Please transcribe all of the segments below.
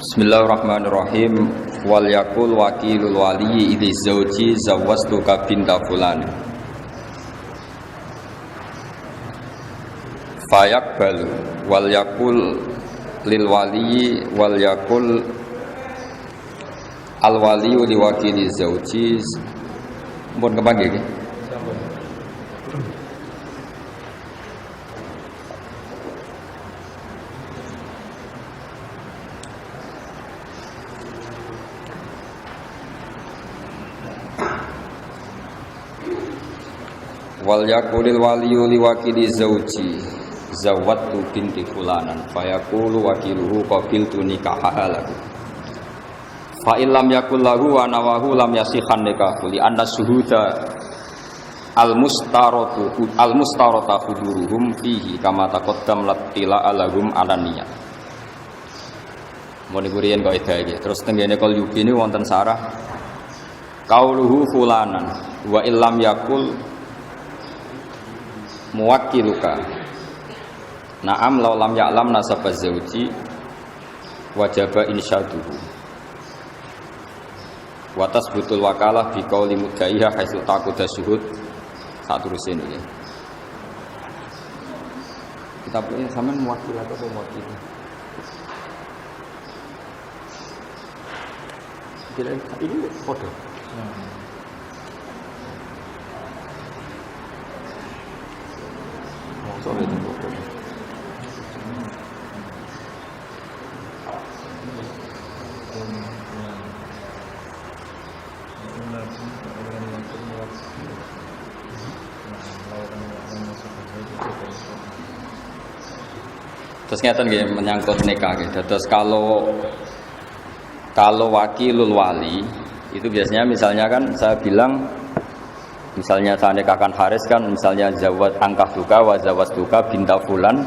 Bismillahirrahmanirrahim. Wal yakul wakilul wali idzi zauji zawwastuka binta fulan. Fayaqbalu wal yakul lil wali wal yakul al wali li wakili zauji. Mun kepanggih iki? Wal yakulil waliyu liwakili zauji zawattu binti fulanan fayaqulu wakiluhu qabiltu nikahaha lahu fa illam yakul lahu wa nawahu lam yasihan nikahu li anna syuhuda al mustarata huduruhum fihi kama taqaddam latila alahum alaniyah. Mun kuriyen kok iki terus tengene kal yuki ini wonten sarah qauluhu fulanan wa illam yakul muwakkiluka na'am law lam ya'lam nasaba zauji wajaba insyaduhu wa tasbutul wakalah bi qauli mudaiha haitsu taquda syuhud saterusin ini kita punya sampean muwakkil atau muwakkil kira ini foto soalnya itu foto. Terus ngeten nggih menyangkut nikah nggih. Terus kalau wakilul wali itu biasanya misalnya kan saya bilang misalnya saya nikahkan Haris kan misalnya zawat angkah duka wa zawat duka binta fulan.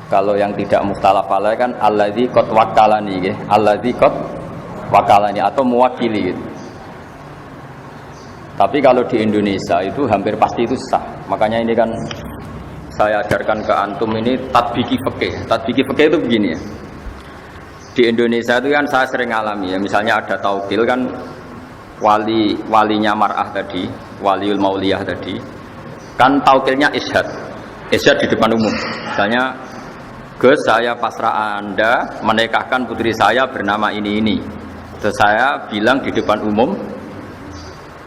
Kalau yang tidak mukhtalaf alaih kan alladzi qad wakalani nggih, alladzi qad wakalani atau mewakili gitu. Tapi kalau di Indonesia itu hampir pasti itu sah. Makanya ini kan saya ajarkan ke antum ini tatbiki fikih. Tatbiki fikih itu begini ya. Di Indonesia itu kan saya sering alami ya, misalnya ada taukil kan walinya mar'ah tadi, waliul mauliyah tadi kan taukilnya isyhad di depan umum. Misalnya Gus, saya pasrah Anda menikahkan putri saya bernama ini. Terus saya bilang di depan umum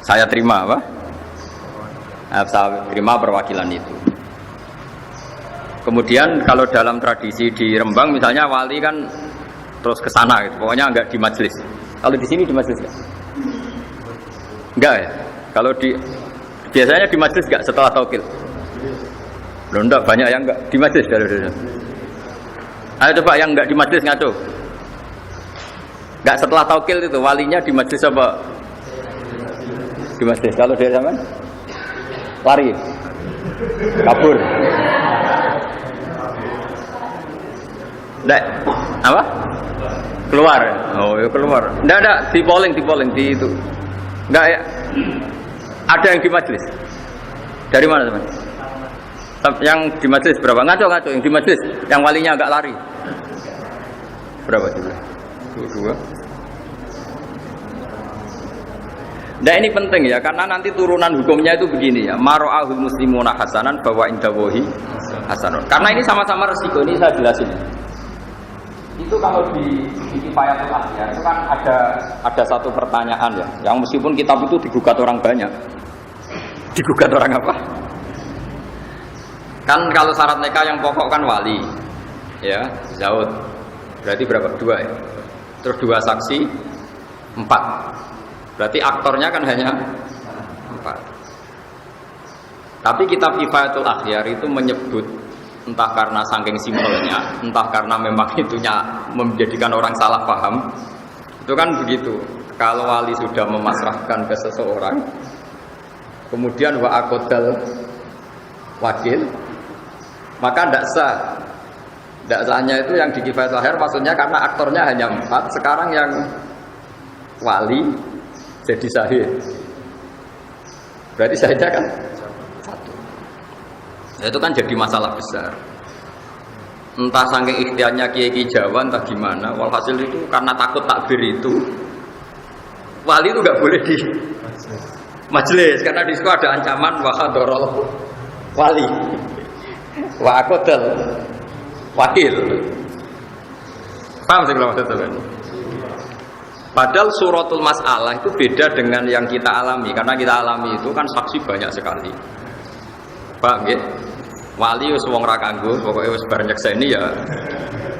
saya terima apa? Saya terima perwakilan itu. Kemudian kalau dalam tradisi di Rembang misalnya wali kan terus ke sana gitu. Pokoknya enggak di majelis. Kalau di sini di majelis enggak? Enggak ya? Kalau biasanya di majelis enggak setelah taukil? Loh enggak, banyak yang enggak di majelis kalau dulu. Ayo coba yang enggak di majelis ngaco. Enggak setelah taukil itu walinya di majelis apa? Di majelis. Kalau dari zaman lari. Kabur. Enggak. Apa? Keluar. Oh, ya keluar. Enggak, di polling di itu. Enggak ya. Ada yang di majelis. Dari mana teman? Yang di majelis berapa? Ngaco yang di majelis. Yang walinya agak lari. Berapa juga? Dua. Nah ini penting ya, karena nanti turunan hukumnya itu begini ya. Maro'ahul muslimuna hasanan bahwa indawohi hasanun. Karena ini sama-sama resiko, ini saya jelasin. Itu kalau di Kifayatul Akhyar itu kan ada satu pertanyaan ya, yang meskipun kitab itu digugat orang banyak. Digugat orang apa? Kan kalau syarat nikah yang pokok kan wali, ya, zaud. Berarti berapa? 2 ya. Terus 2 saksi, 4. Berarti aktornya kan hanya 4. Tapi kitab Kifayatul Akhyar itu menyebut entah karena saking simpelnya, entah karena memang itunya menjadikan orang salah paham. Itu kan begitu. Kalau wali sudah memasrahkan ke seseorang, kemudian wa aqdal wakil, maka tidak sah. Tidak sahnya itu yang di Kifayatul Akhyar maksudnya karena aktornya hanya 4, sekarang yang wali jadi syahid. Berarti syahidnya kan 1. Itu kan jadi masalah besar. entah saking ikhtiarnya kiai Jawa entah gimana, walhasil itu karena takut takbir itu wali itu nggak boleh di majelis karena di situ ada ancaman wahadorol wali wakodel wakil. Paham sih kalau maksudnya? Padahal suratul masalah itu beda dengan yang kita alami karena kita alami itu kan saksi banyak sekali. Paham ya? Wali wis wong ra kanggo, pokoke wis bar nyekseni ya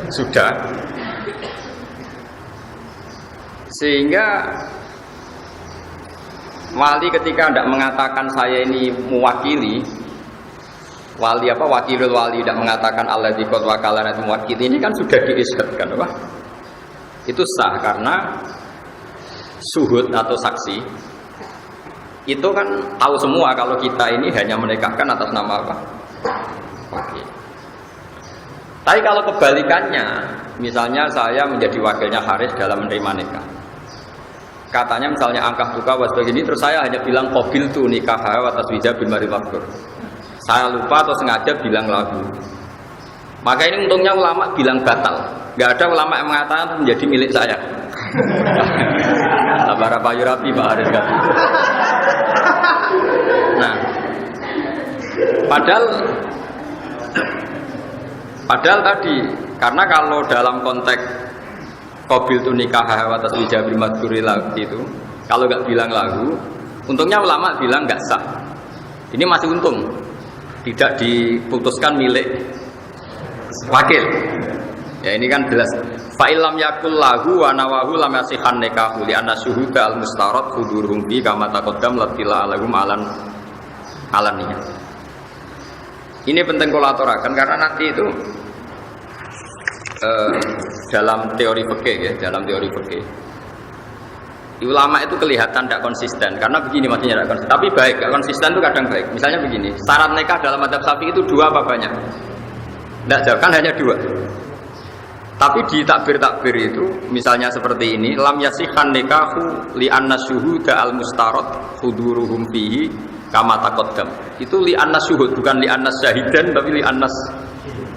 sudah. Sehingga wali ketika tidak mengatakan saya ini mewakili, wali apa wakilul wali tidak mengatakan alladzi qad wakalana itu mewakili, ini kan sudah diisbatkan apa? Itu sah karena suhud atau saksi itu kan tahu semua kalau kita ini hanya menikahkan atas nama apa? Wakil. Tapi kalau kebalikannya, misalnya saya menjadi wakilnya Haris dalam menerima nikah. Katanya misalnya angkah buka was begini, terus saya hanya bilang qabil tu nikah wa taswija bil mari maktur. Saya lupa atau sengaja bilang lagu. Maka ini untungnya ulama bilang batal. Enggak ada ulama yang mengatakan itu menjadi milik saya. Sabara payu rapi Pak Haris kan. Nah, padahal tadi karena kalau dalam konteks qabil tu nikah wa taswija bil madhuri itu kalau nggak bilang lagu, untungnya ulama bilang nggak sah. Ini masih untung tidak diputuskan milik wakil. Ya ini kan jelas. Fa illam yakul lahu wa nawahu lam yasihan nikahu li anna syuhuda al mustarad huduruhum bi kama taqaddam latila alahum alaniya. Ini penting kulaturakan karena nanti itu dalam teori fikih ya, dalam teori fikih. Ulama itu kelihatan tidak konsisten karena begini maksudnya tidak konsisten. Tapi baik, tidak konsisten itu kadang baik. Misalnya begini, syarat nikah dalam madzhab Syafi'i itu 2 apa banyak? Tidak jauh, kan hanya 2. Tapi di takbir-takbir itu, misalnya seperti ini, lam yasihan nikahu li anna syuhuda al mustarad huduruhum fihi kama taqaddam. Itu li anna syuhud, bukan li anna syahidan, tapi li anna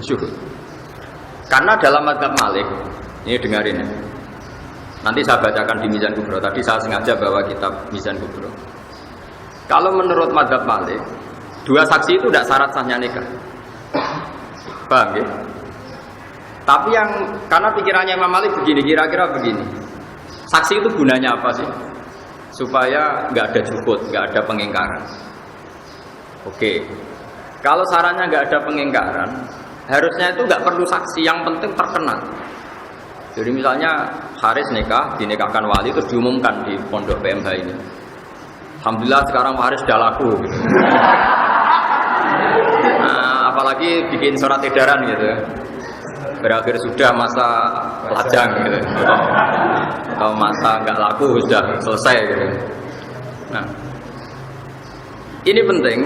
syuhud. Karena dalam madzhab Malik, ini dengarin ya. Nanti saya bacakan di Mizan Kubro. Tadi saya sengaja bawa kitab Mizan Kubro. Kalau menurut madzhab Malik, 2 saksi itu tidak syarat sahnya nikah. Paham ya? Tapi yang karena pikirannya Imam Malik begini, kira-kira begini. Saksi itu gunanya apa sih? Supaya nggak ada juhud, nggak ada pengingkaran. Oke. Kalau sarannya nggak ada pengingkaran, harusnya itu nggak perlu saksi, yang penting terkenal. Jadi misalnya Haris nikah, dinikahkan wali terus diumumkan di pondok PMH ini. Alhamdulillah sekarang Haris sudah laku. Gitu. Nah, apalagi bikin surat edaran gitu. Berakhir sudah masa lajang gitu. Atau masa nggak laku sudah selesai gitu. Nah, ini penting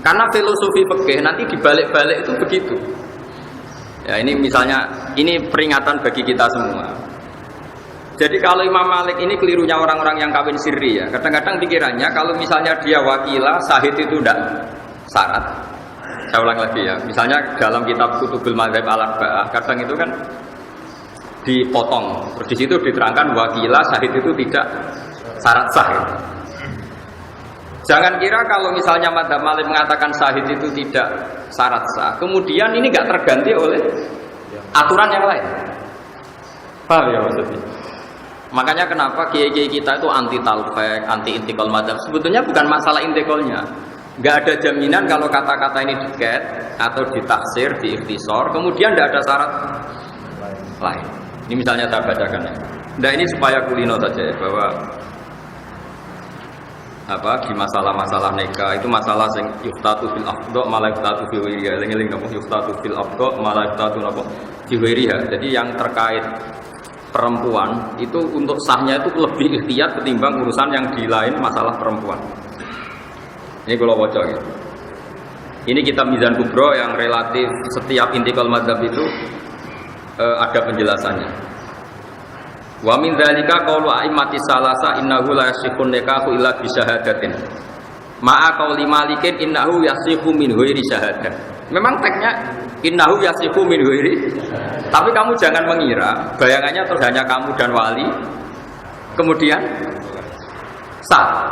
karena filosofi fikih nanti dibalik-balik itu begitu. Ya ini misalnya, ini peringatan bagi kita semua. Jadi kalau Imam Malik ini kelirunya orang-orang yang kawin sirri ya. Kadang-kadang pikirannya kalau misalnya dia wakilah, sahid itu tidak syarat. Saya ulang lagi ya. Misalnya dalam kitab Kutubul Madzhab al-Arba'ah, kadang itu kan dipotong. Terus di situ diterangkan wakilah, sahid itu tidak syarat sah. Jangan kira kalau misalnya madzhab Malik mengatakan syahid itu tidak syarat sah, kemudian ini nggak terganti oleh aturan yang lain. Paham ya maksudnya? Makanya kenapa kiai-kiai kita itu anti talfek, anti intikal madzhab. Sebetulnya bukan masalah intikalnya. Nggak ada jaminan kalau kata-kata ini diket atau ditaksir, diikhtisor, kemudian tidak ada syarat lain. Ini misalnya saya bacakan ya. Nah ini supaya kulino saja ya, bahwa di masalah-masalah nikah itu masalah sing yuftatu fil afdha malah yuftatu fi ghairiha. Eling-eling napa yuftatu fil afdha malah yuftatu napa fi ghairiha. Jadi yang terkait perempuan itu untuk sahnya itu lebih ikhtiyat ketimbang urusan yang di lain masalah perempuan. Ini kalau baca gitu. Ini kitab Mizan Kubro yang relatif setiap intikal madzhab itu ada penjelasannya. Wa min dzalika qaulu a'immati salasa innahu la yasihun nikahu illa bi syahadatin. Ma'a qauli Malikin innahu yasihu min ghairi syahadah. Memang teksnya innahu yasifu min ghairi. Tapi kamu jangan mengira bayangannya terus hanya kamu dan wali kemudian sah.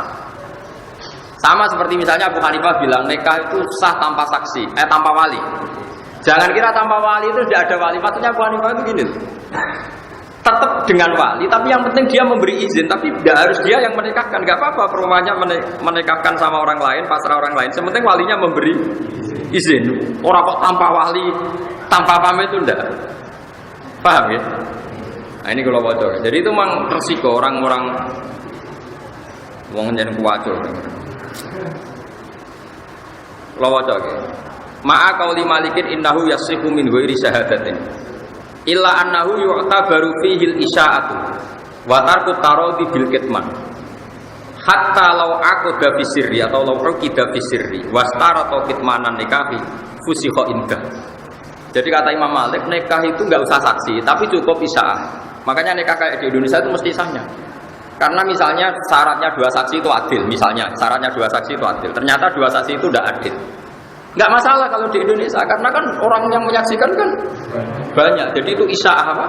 Sama seperti misalnya Abu Hanifah bilang nikah itu sah tanpa saksi, tanpa wali. Jangan kira tanpa wali itu tidak ada wali. Maksudnya Abu Hanifah itu gini, tetap dengan wali, tapi yang penting dia memberi izin. Tapi tidak harus dia yang menikahkan, nggak apa-apa. Perumahnya menikahkan sama orang lain, pasrah orang lain. Sementing walinya memberi izin. Orang kok tanpa wali, tanpa pamit itu tidak. Paham ya? Nah ini kalau bocor. Jadi itu memang resiko orang-orang wong yang kuwaco. Lawaca ke. Ma'a qauli malikin innahu yasihu min ghairi syahadatin. Illa annahu yu'tabaru fihi al-isya'atu wa tarku taradi bil kitman. Hatta law aqada fi sirri atau law uqida fi sirri wastarata kitmanan nikahi fusiha indah. Jadi kata Imam Malik, nikah itu enggak usah saksi, tapi cukup isya'ah. Makanya nikah kayak di Indonesia itu mesti sahnya. Karena misalnya syaratnya 2 saksi itu adil, misalnya syaratnya 2 saksi itu adil. Ternyata 2 saksi itu tidak adil. Enggak masalah kalau di Indonesia, karena kan orang yang menyaksikan kan banyak. Jadi itu isya'ah apa?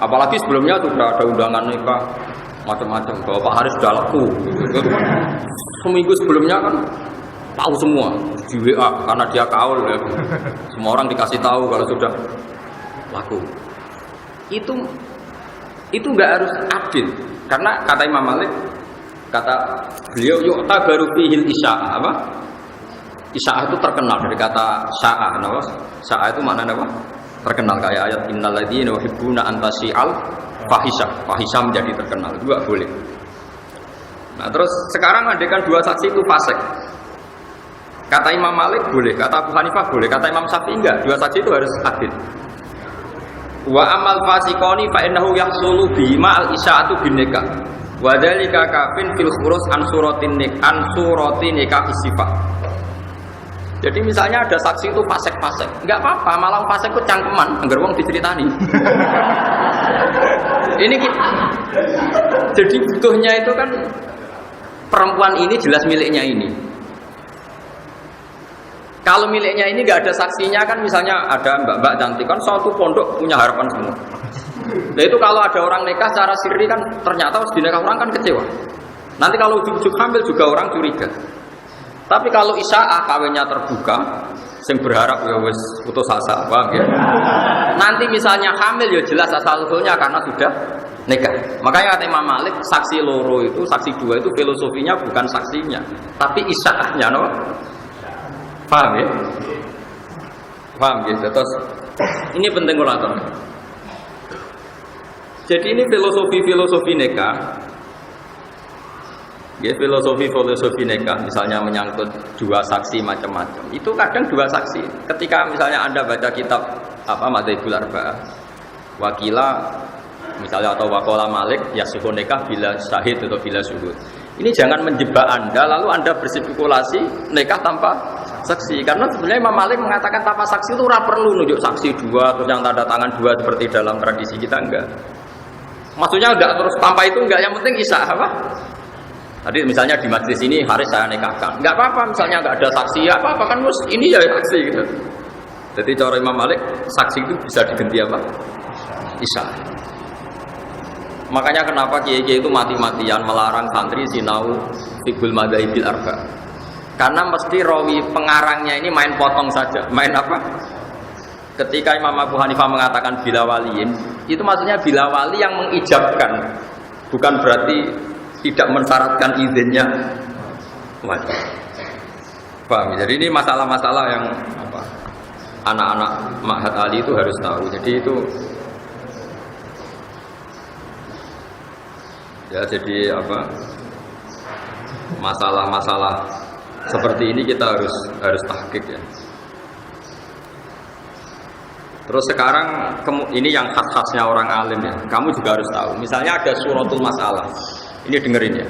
Apalagi sebelumnya sudah ada undangan nikah macam-macam. Bahwa Pak Haris sudah laku. Seminggu sebelumnya kan tahu semua di WA karena dia kaul ya. Semua orang dikasih tahu kalau sudah laku. Itu enggak harus adil. Karena kata Imam Malik, kata beliau yu'ta baru fihil isya'ah apa? Isya'ah itu terkenal dari kata sya'ah, apa? Sya'ah itu maknanya apa? Terkenal kayak ayat innal ladzina yuhibbuna an tasyi'al fahisha menjadi terkenal. Juga boleh. Nah, terus sekarang andekan 2 saksi itu fasik. Kata Imam Malik boleh, kata Abu Hanifah boleh, kata Imam Syafi'i enggak. 2 saksi itu harus adil. Wa amal fasiqoni fa innahu yahsulu bima al isya'atu bin nikah wa dzalika kafin fil khurus an suratin nikah sifat. Jadi misalnya ada saksi itu fasik-fasik, enggak apa-apa, malah fasik itu cangkeman anggar wong diceritani. Ini jadi butuhnya itu kan perempuan ini jelas miliknya ini. Kalau miliknya ini nggak ada saksinya kan, misalnya ada mbak-mbak cantik kan, suatu pondok punya harapan semua. Nah itu kalau ada orang nikah secara sirri kan, ternyata harus dinikah orang kan kecewa. Nanti kalau ujuk-ujuk hamil juga orang curiga. Tapi kalau isya'ah kawinnya terbuka, sing berharap ya wis putus asa, paham ya? Nanti misalnya hamil ya jelas asal-usulnya karena sudah nikah. Makanya kata Imam Malik, saksi loro itu, saksi 2 itu filosofinya bukan saksinya, tapi isya'ahnya, no? Paham ya? Paham ya? Terus ini penting ulasan. Jadi ini filosofi nikah. Ya, filosofi nikah misalnya menyangkut 2 saksi macam-macam. Itu kadang 2 saksi. Ketika misalnya Anda baca kitab apa Madzhabul Arba'ah, wakila misalnya atau waqala Malik yasihu nikah bila syahid atau bila syuhud. Ini jangan menjebak Anda lalu Anda berspekulasi nikah tanpa saksi, karena sebenarnya Imam Malik mengatakan tanpa saksi itu ora perlu nunjuk saksi 2 terus yang tanda tangan 2 seperti dalam tradisi kita, enggak. Maksudnya enggak terus tanpa itu enggak, yang penting isya'ah apa? Tadi misalnya di majelis ini Haris saya nikahkan, enggak apa-apa misalnya enggak ada saksi, ya apa-apa kan mus ini ya saksi gitu. Jadi cara Imam Malik saksi itu bisa diganti apa? Isya'ah. Makanya kenapa kiai-kiai itu mati-matian melarang santri sinau fiqhul madzhabil arba'. Karena mesti rawi pengarangnya ini main potong saja. Main apa? Ketika Imam Abu Hanifah mengatakan bila waliin, itu maksudnya bila wali yang mengijabkan, bukan berarti tidak mensyaratkan izinnya wali. Paham? Jadi ini masalah-masalah yang apa? Anak-anak Ma'had Ali itu harus tahu. Jadi itu ya, jadi apa? Masalah-masalah seperti ini kita harus tahqiq ya. Terus sekarang ini yang khas-khasnya orang alim ya. Kamu juga harus tahu. Misalnya ada suratul masalah. Ini dengerin ya.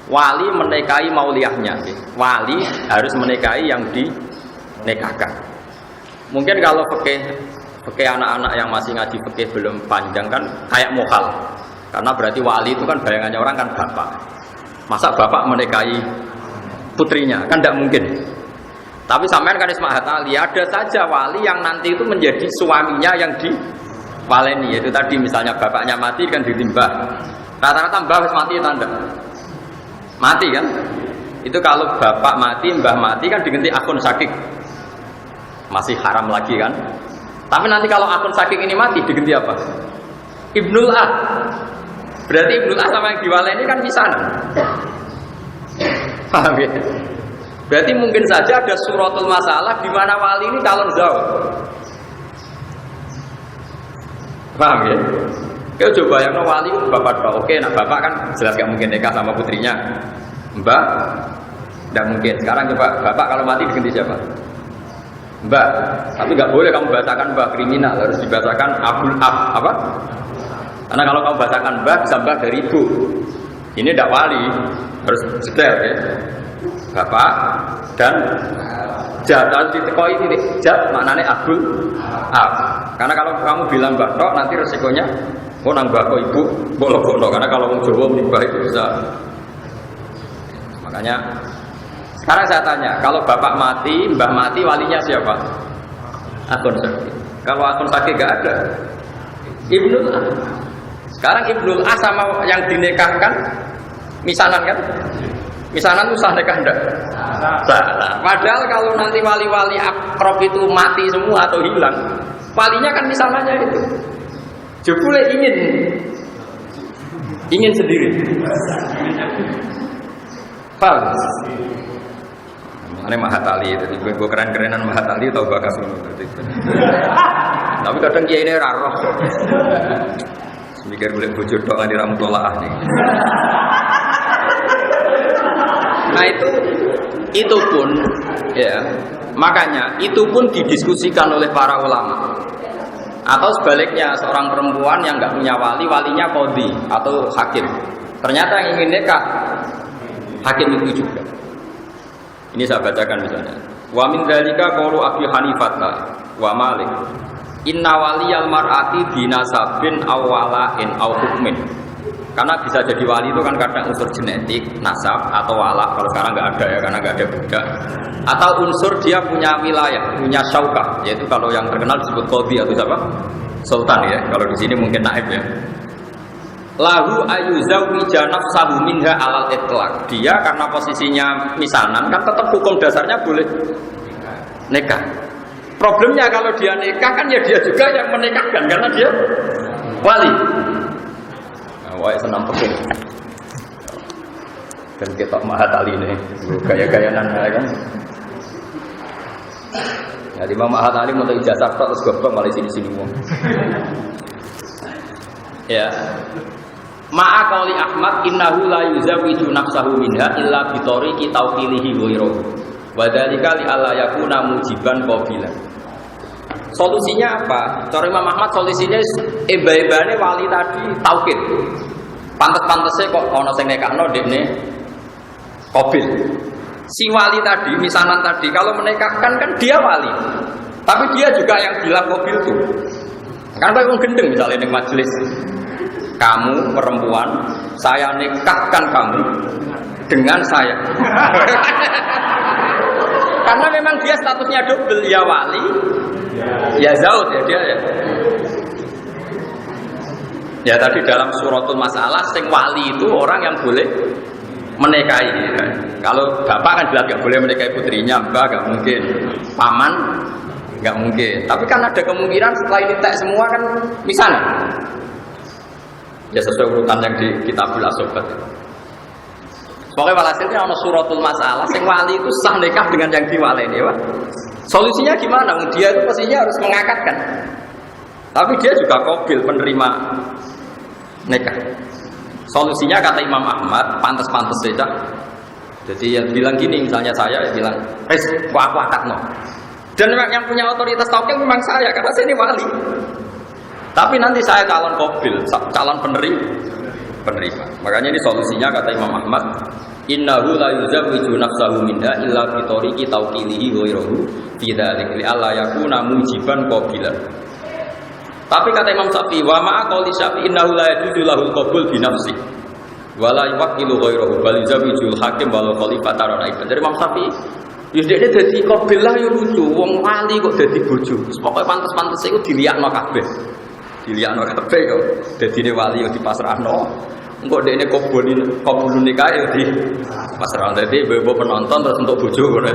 Wali menikahi mauliyahnya. Wali harus menikahi yang dinikahkan. Mungkin kalau fikih anak-anak yang masih ngaji fikih belum panjang kan kayak mukhal. Karena berarti wali itu kan bayangannya orang kan bapak. Masa bapak menikahi putrinya? Kan tidak mungkin. Tapi sampean kan Ismail Ali, ada saja wali yang nanti itu menjadi suaminya yang diwaleni, yaitu tadi misalnya bapaknya mati kan ditimbah. Rata-rata mbah mati tanda. Mati kan? Itu kalau bapak mati, mbah mati kan diganti akun sakik. Masih haram lagi kan? Tapi nanti kalau akun sakik ini mati diganti apa? Ibnul Ah. Berarti Ibnul Ah sama yang diwaleni kan misanan. Paham ya? Berarti mungkin saja ada suratul masalah di mana wali ini calon zawj. Paham ya? Kau coba yang wali bapak tok. Oke, nah bapak kan jelas gak mungkin nikah sama putrinya. Mbak, tidak mungkin. Sekarang coba bapak kalau mati diganti siapa? Mbak. Tapi nggak boleh kamu bahasakan mbak kriminal, harus dibahasakan abul ab apa? Karena kalau kamu bahasakan mbak bisa mbak dari ibu. Ini tidak wali, harus detail ya. Bapak dan jat harus ditekoi titik jat maknanya abul ab. Karena kalau kamu bilang mbak tok nanti resikonya mau nang mbak ibu bolong-bolong. Karena kalau mau Jawa menibah itu bisa. Makanya sekarang saya tanya, kalau bapak mati, mbah mati, walinya siapa? Akun sakit. Kalau akun sakit nggak ada, Ibnul A. Sekarang Ibnul A sama yang dinikahkan, misanan kan? Misanan itu sah nikah enggak? Salah. Padahal kalau nanti wali-wali akrab itu mati semua atau hilang, walinya kan misanannya itu. Jebule ingin sendiri. Paham? Ini Mahatali, jadi gue keren-kerenan Mahatali tau bakas tapi kadang kiai ini raro. Mikir boleh bujur doang di ramutolaah nih. Nah itu pun ya, makanya itu pun didiskusikan oleh para ulama. Atau sebaliknya seorang perempuan yang nggak punya wali, walinya qadhi atau hakim. Ternyata yang ingin nikah hakim itu juga. Ini saya bacakan misalnya. Wa min dzalika qaulu Abi Hanifah wa Malik. Inna waliyal mar'ati binasabin aw wala'in aw hukmin. Karena bisa jadi wali itu kan kadang unsur genetik, nasab atau wala. Kalau sekarang nggak ada ya, karena nggak ada budak. Atau unsur dia punya wilayah, punya syaukah, yaitu kalau yang terkenal disebut qadhi atau siapa? Sultan ya. Kalau di sini mungkin naib ya. Lahu ayuzawwija nafsahu minha alal itlaq. Dia karena posisinya misanan kan tetap hukum dasarnya boleh nikah. Problemnya kalau dia nikah kan ya dia juga yang menikahkan karena dia wali. Wah, senam peking. Dan kita Mahatali ini gaya-gayanan kan. Jadi Imam Mahatali mau ijazah terus goblok malah sini-sini wong. Ya. Ma'a qauli Ahmad innahu la yuzawwiju nafsahu minha illa bi tariqi tawqilihi ghairuhu. Wa dzalika li alla yakuna mujiban qabilan. Solusinya apa? Cara Imam Ahmad solusinya eba-ebane wali tadi taukid. Pantes-pantese kok ana sing nekakno dekne qabil. Si wali tadi, misanan tadi kalau menikahkan kan dia wali. Tapi dia juga yang bilang qabil itu. Kan kowe wong gendeng misalnya ning majelis. Kamu perempuan, saya nikahkan kamu dengan saya. Karena memang dia statusnya double, ya wali, ya zaud ya dia ya. Ya tadi dalam suratul masalah, sing wali itu orang yang boleh menikahi. Ya. Kalau bapak kan bilang nggak boleh menikahi putrinya, mbak nggak mungkin, paman nggak mungkin. Tapi kan ada kemungkinan setelah ini tek semua kan misalnya. Ya sesuai urutan yang di Kitabul Asobat. Pokoknya walhasilnya ada suratul masalah. Sing wali itu sah nikah dengan yang diwaleni, ya. Solusinya gimana? Dia itu pastinya harus mengakatkan. Tapi dia juga qabil penerima nikah. Solusinya kata Imam Ahmad, pantas-pantas saja. Jadi yang bilang gini, misalnya saya bilang, kok aku akad no. Dan yang punya otoritas tauhid memang saya, karena saya ini wali. Tapi nanti saya calon qabil, calon penerima. Makanya ini solusinya kata Imam Ahmad, innahu la yuzawwiju nafsahu minha illa bi tariqi tawqilihi ghairuhu fi dzalika li alla yakuna mujiban qabilan. Tapi kata Imam Syafi'i, wa ma'a qauli Syafi'i innahu la yajuzu lahul qabul bi nafsi wa la yuwakkilu ghairuhu bal yuzawwijul hakim wal khalifata ra'iban. Dari Imam Syafi'i Ya dekne dadi qabil lah ya lucu, wong wali kok dadi bojo. Pokoke pantes-pantes iku diliakno kabeh. Diliakno kabeh kok dadine wali yo dipasrahno. Engko dekne qabulun nikah yo di pasrahno. Dadi ibu penonton terus untuk bojo ngono.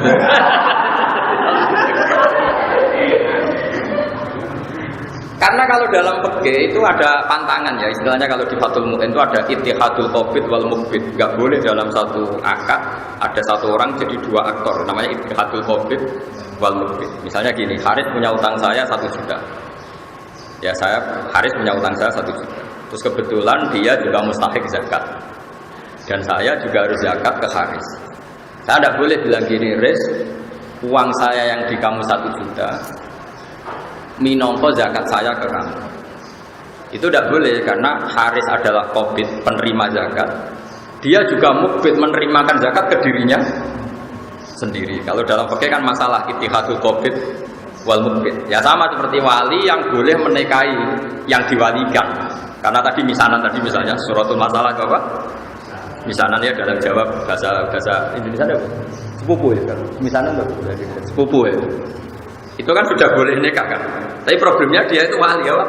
Karena kalau dalam fikih itu ada pantangan ya, istilahnya kalau di Fathul Mu'in itu ada ittihadul qabid wal muqbid. Enggak boleh dalam satu akad ada satu orang jadi dua aktor, namanya ittihadul qabid wal muqbid. Misalnya gini, Haris punya utang saya 1 juta. Ya Haris punya utang saya 1 juta. Terus kebetulan dia juga mustahik zakat. Dan saya juga harus zakat ke Haris. Saya tidak boleh bilang gini, Riz, uang saya yang di kamu 1 juta minongko zakat saya ke kamu. Itu tidak boleh karena Haris adalah qabid, penerima zakat. Dia juga mukbid, menerimakan zakat ke dirinya sendiri. Kalau dalam fikih kan masalah ittihadul qabid wal mukbid. Ya sama seperti wali yang boleh menikahi yang diwalikan. Karena tadi misanan tadi misalnya suratul masalah apa? Misanannya dalam jawab bahasa Indonesia ada sepupu ya kan? Misanan itu sepupu ya. Itu kan sudah boleh nikah kan. Tapi problemnya dia itu wali ya Pak.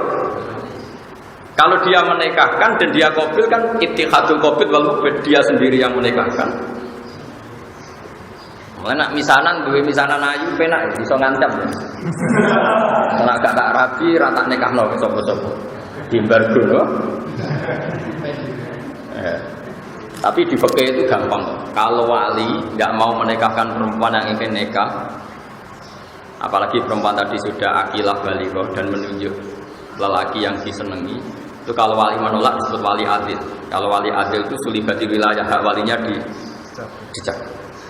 Kalau dia menikahkan dan dia qabil kan ittihadul qabid wal muqbid, dia sendiri yang menikahkan. Mulai nak misanan duwe misanan ayu penak iso ngancam ya. Nek gak tak rabi ra tak nikahno sapa-sapa. Diembargo loh. Tapi di fikih itu gampang. Kalau wali tidak mau menikahkan perempuan yang ingin nikah, apalagi perempuan tadi sudah akilah baligho dan menunjuk lelaki yang disenangi, itu kalau wali menolak disebut wali adil. Kalau wali adil itu sulibati wilayah hak walinya dicek.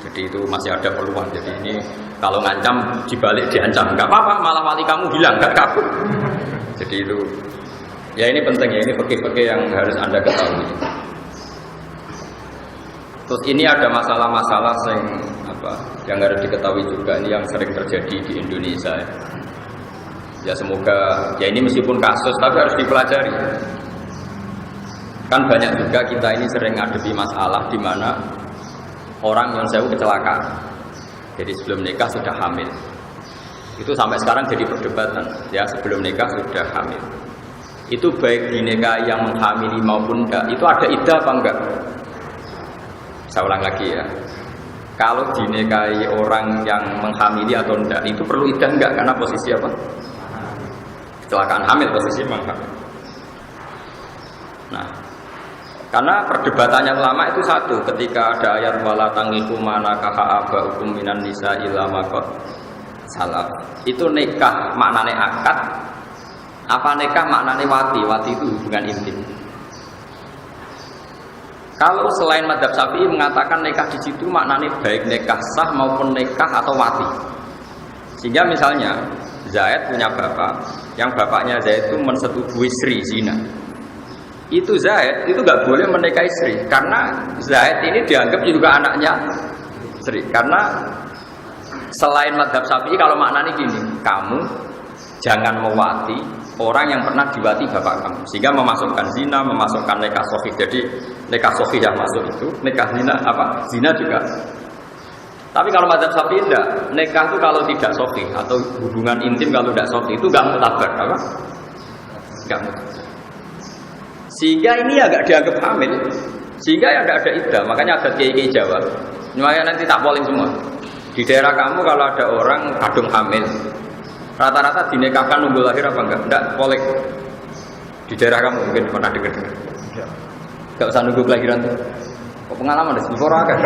Jadi itu masih ada peluang. Jadi ini kalau ngancam dibalik diancam, nggak apa-apa, malah wali kamu hilang, nggak kabur. Jadi itu, ya ini penting ya, ini fikih-fikih yang harus Anda ketahui. Terus ini ada masalah-masalah yang harus diketahui juga, ini yang sering terjadi di Indonesia. Ya semoga, ya ini meskipun kasus tapi harus dipelajari. Kan banyak juga kita ini sering ngadepi masalah di mana orang yang saya kecelakaan. Jadi sebelum nikah sudah hamil. Itu sampai sekarang jadi perdebatan. Ya sebelum nikah sudah hamil. Itu baik di nikah yang menghamili maupun enggak. Itu ada iddah apa enggak? Saya ulang lagi ya. Kalau dinikahi orang yang menghamili atau enggak, itu perlu iddah enggak? Karena posisi apa? Kecelakaan hamil, posisi menghamil. Nah, karena perdebatannya ulama itu satu, ketika ada ayat wala tangiku manakaha abaukum minan nisa illa maqad salaf. Itu nikah maknane akad, apa nikah maknane wati? Wati itu hubungan intim. Kalau selain madzhab Syafi'i mengatakan nikah di situ maknanya baik nikah sah maupun nikah atau wati. Sehingga misalnya Zaid punya bapak, yang bapaknya Zaid itu mensetujui Sri zina. Itu Zaid itu nggak boleh menikahi Sri karena Zaid ini dianggap juga anaknya Sri. Karena selain madzhab Syafi'i kalau maknanya gini, kamu jangan mewati orang yang pernah diwati bapak kamu, sehingga memasukkan zina, memasukkan nikah sahih. Jadi nikah sahih yang masuk itu, nikah zina apa? Zina juga. Tapi kalau madzhab Syafi'i enggak, nikah itu kalau tidak sahih atau hubungan intim kalau tidak sahih itu enggak mutabar, apa? Enggak mutabar. Sehingga ini agak dianggap hamil, sehingga ya enggak ada iddah. Makanya ada kiai-kiai Jawa. Makanya nanti tak polling semua. Di daerah kamu kalau ada orang kadung hamil, rata-rata dinikahkan nunggu lahir apa enggak? Enggak, polling. Di daerah kamu mungkin pernah dengar. Enggak usah nunggu kelahiran tuh. Kok pengalaman deh, before kan?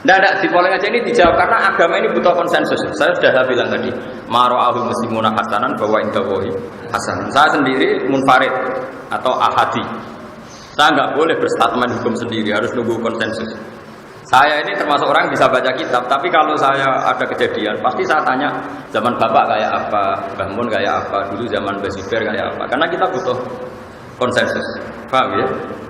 Enggak, di polling aja ini dijawab karena agama ini butuh konsensus. Saya sudah bilang tadi, mara'ahul muslimuna hasanan bahwa indawahi hasan. Saya sendiri munfarid atau ahadi. Saya enggak boleh berstatement hukum sendiri, harus nunggu konsensus. Saya ini termasuk orang bisa baca kitab, tapi kalau saya ada kejadian, pasti saya tanya zaman bapak kayak apa, Mbah Mun kayak apa, dulu zaman Mbah Zubair kayak apa. Karena kita butuh konsensus, paham ya?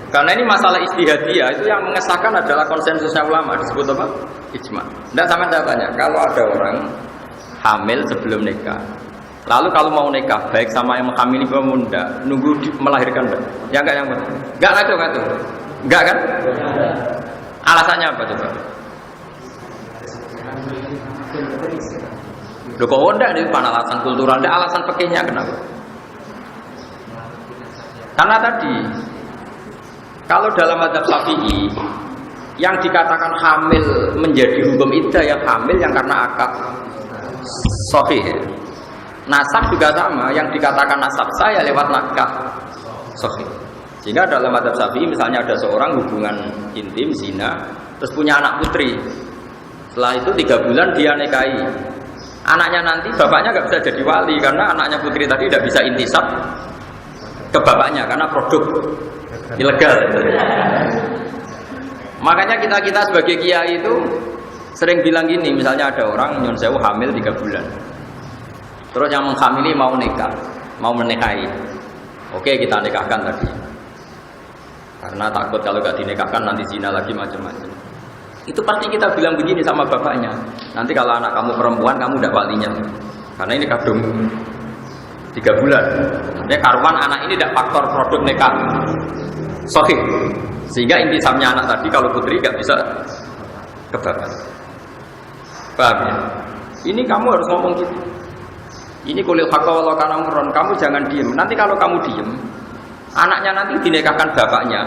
Karena ini masalah ijtihadiyah, itu yang mengesahkan adalah konsensusnya ulama, disebut apa? Ijma. Tidak sama saya tanya, kalau ada orang hamil sebelum nikah, lalu kalau mau nikah, baik sama yang menghamili maupun enggak, nunggu melahirkan enggak? Ya enggak yang betul. Enggak ngatur. Enggak kan? Alasannya apa coba? Loh kok enggak ini bukan alasan kultural, ada alasan pekehnya kenapa? Karena tadi kalau dalam mazhab Syafi'i yang dikatakan hamil menjadi hukum iddah yang hamil yang karena akad sahih. Nasab juga sama, yang dikatakan nasab saya lewat nakah sahih. Sehingga dalam mazhab Syafi'i misalnya ada seorang hubungan intim zina terus punya anak putri. Setelah itu 3 bulan dia nikahi. Anaknya nanti bapaknya nggak bisa jadi wali karena anaknya putri tadi tidak bisa intisab ke bapaknya karena produk ilegal. Makanya kita sebagai kiai itu sering bilang gini, misalnya ada orang nyun sewu hamil 3 bulan. Terus yang menghamili mau nikah, mau menikahi. Oke, kita nikahkan tadi. Karena takut kalau gak dinikahkan nanti zina lagi macam-macam. Itu pasti kita bilang begini sama bapaknya. Nanti kalau anak kamu perempuan kamu udah walinya. Karena ini kadung 3 bulan. Artinya karuan anak ini tidak faktor produk nikah sahih. Sehingga intisabnya anak tadi kalau putri gak bisa ke bapak. Paham ya? Ini kamu harus ngomong gitu. Ini kulil haqqa walau kana murran. Kamu jangan diem. Nanti kalau kamu diem, anaknya nanti dinikahkan bapaknya.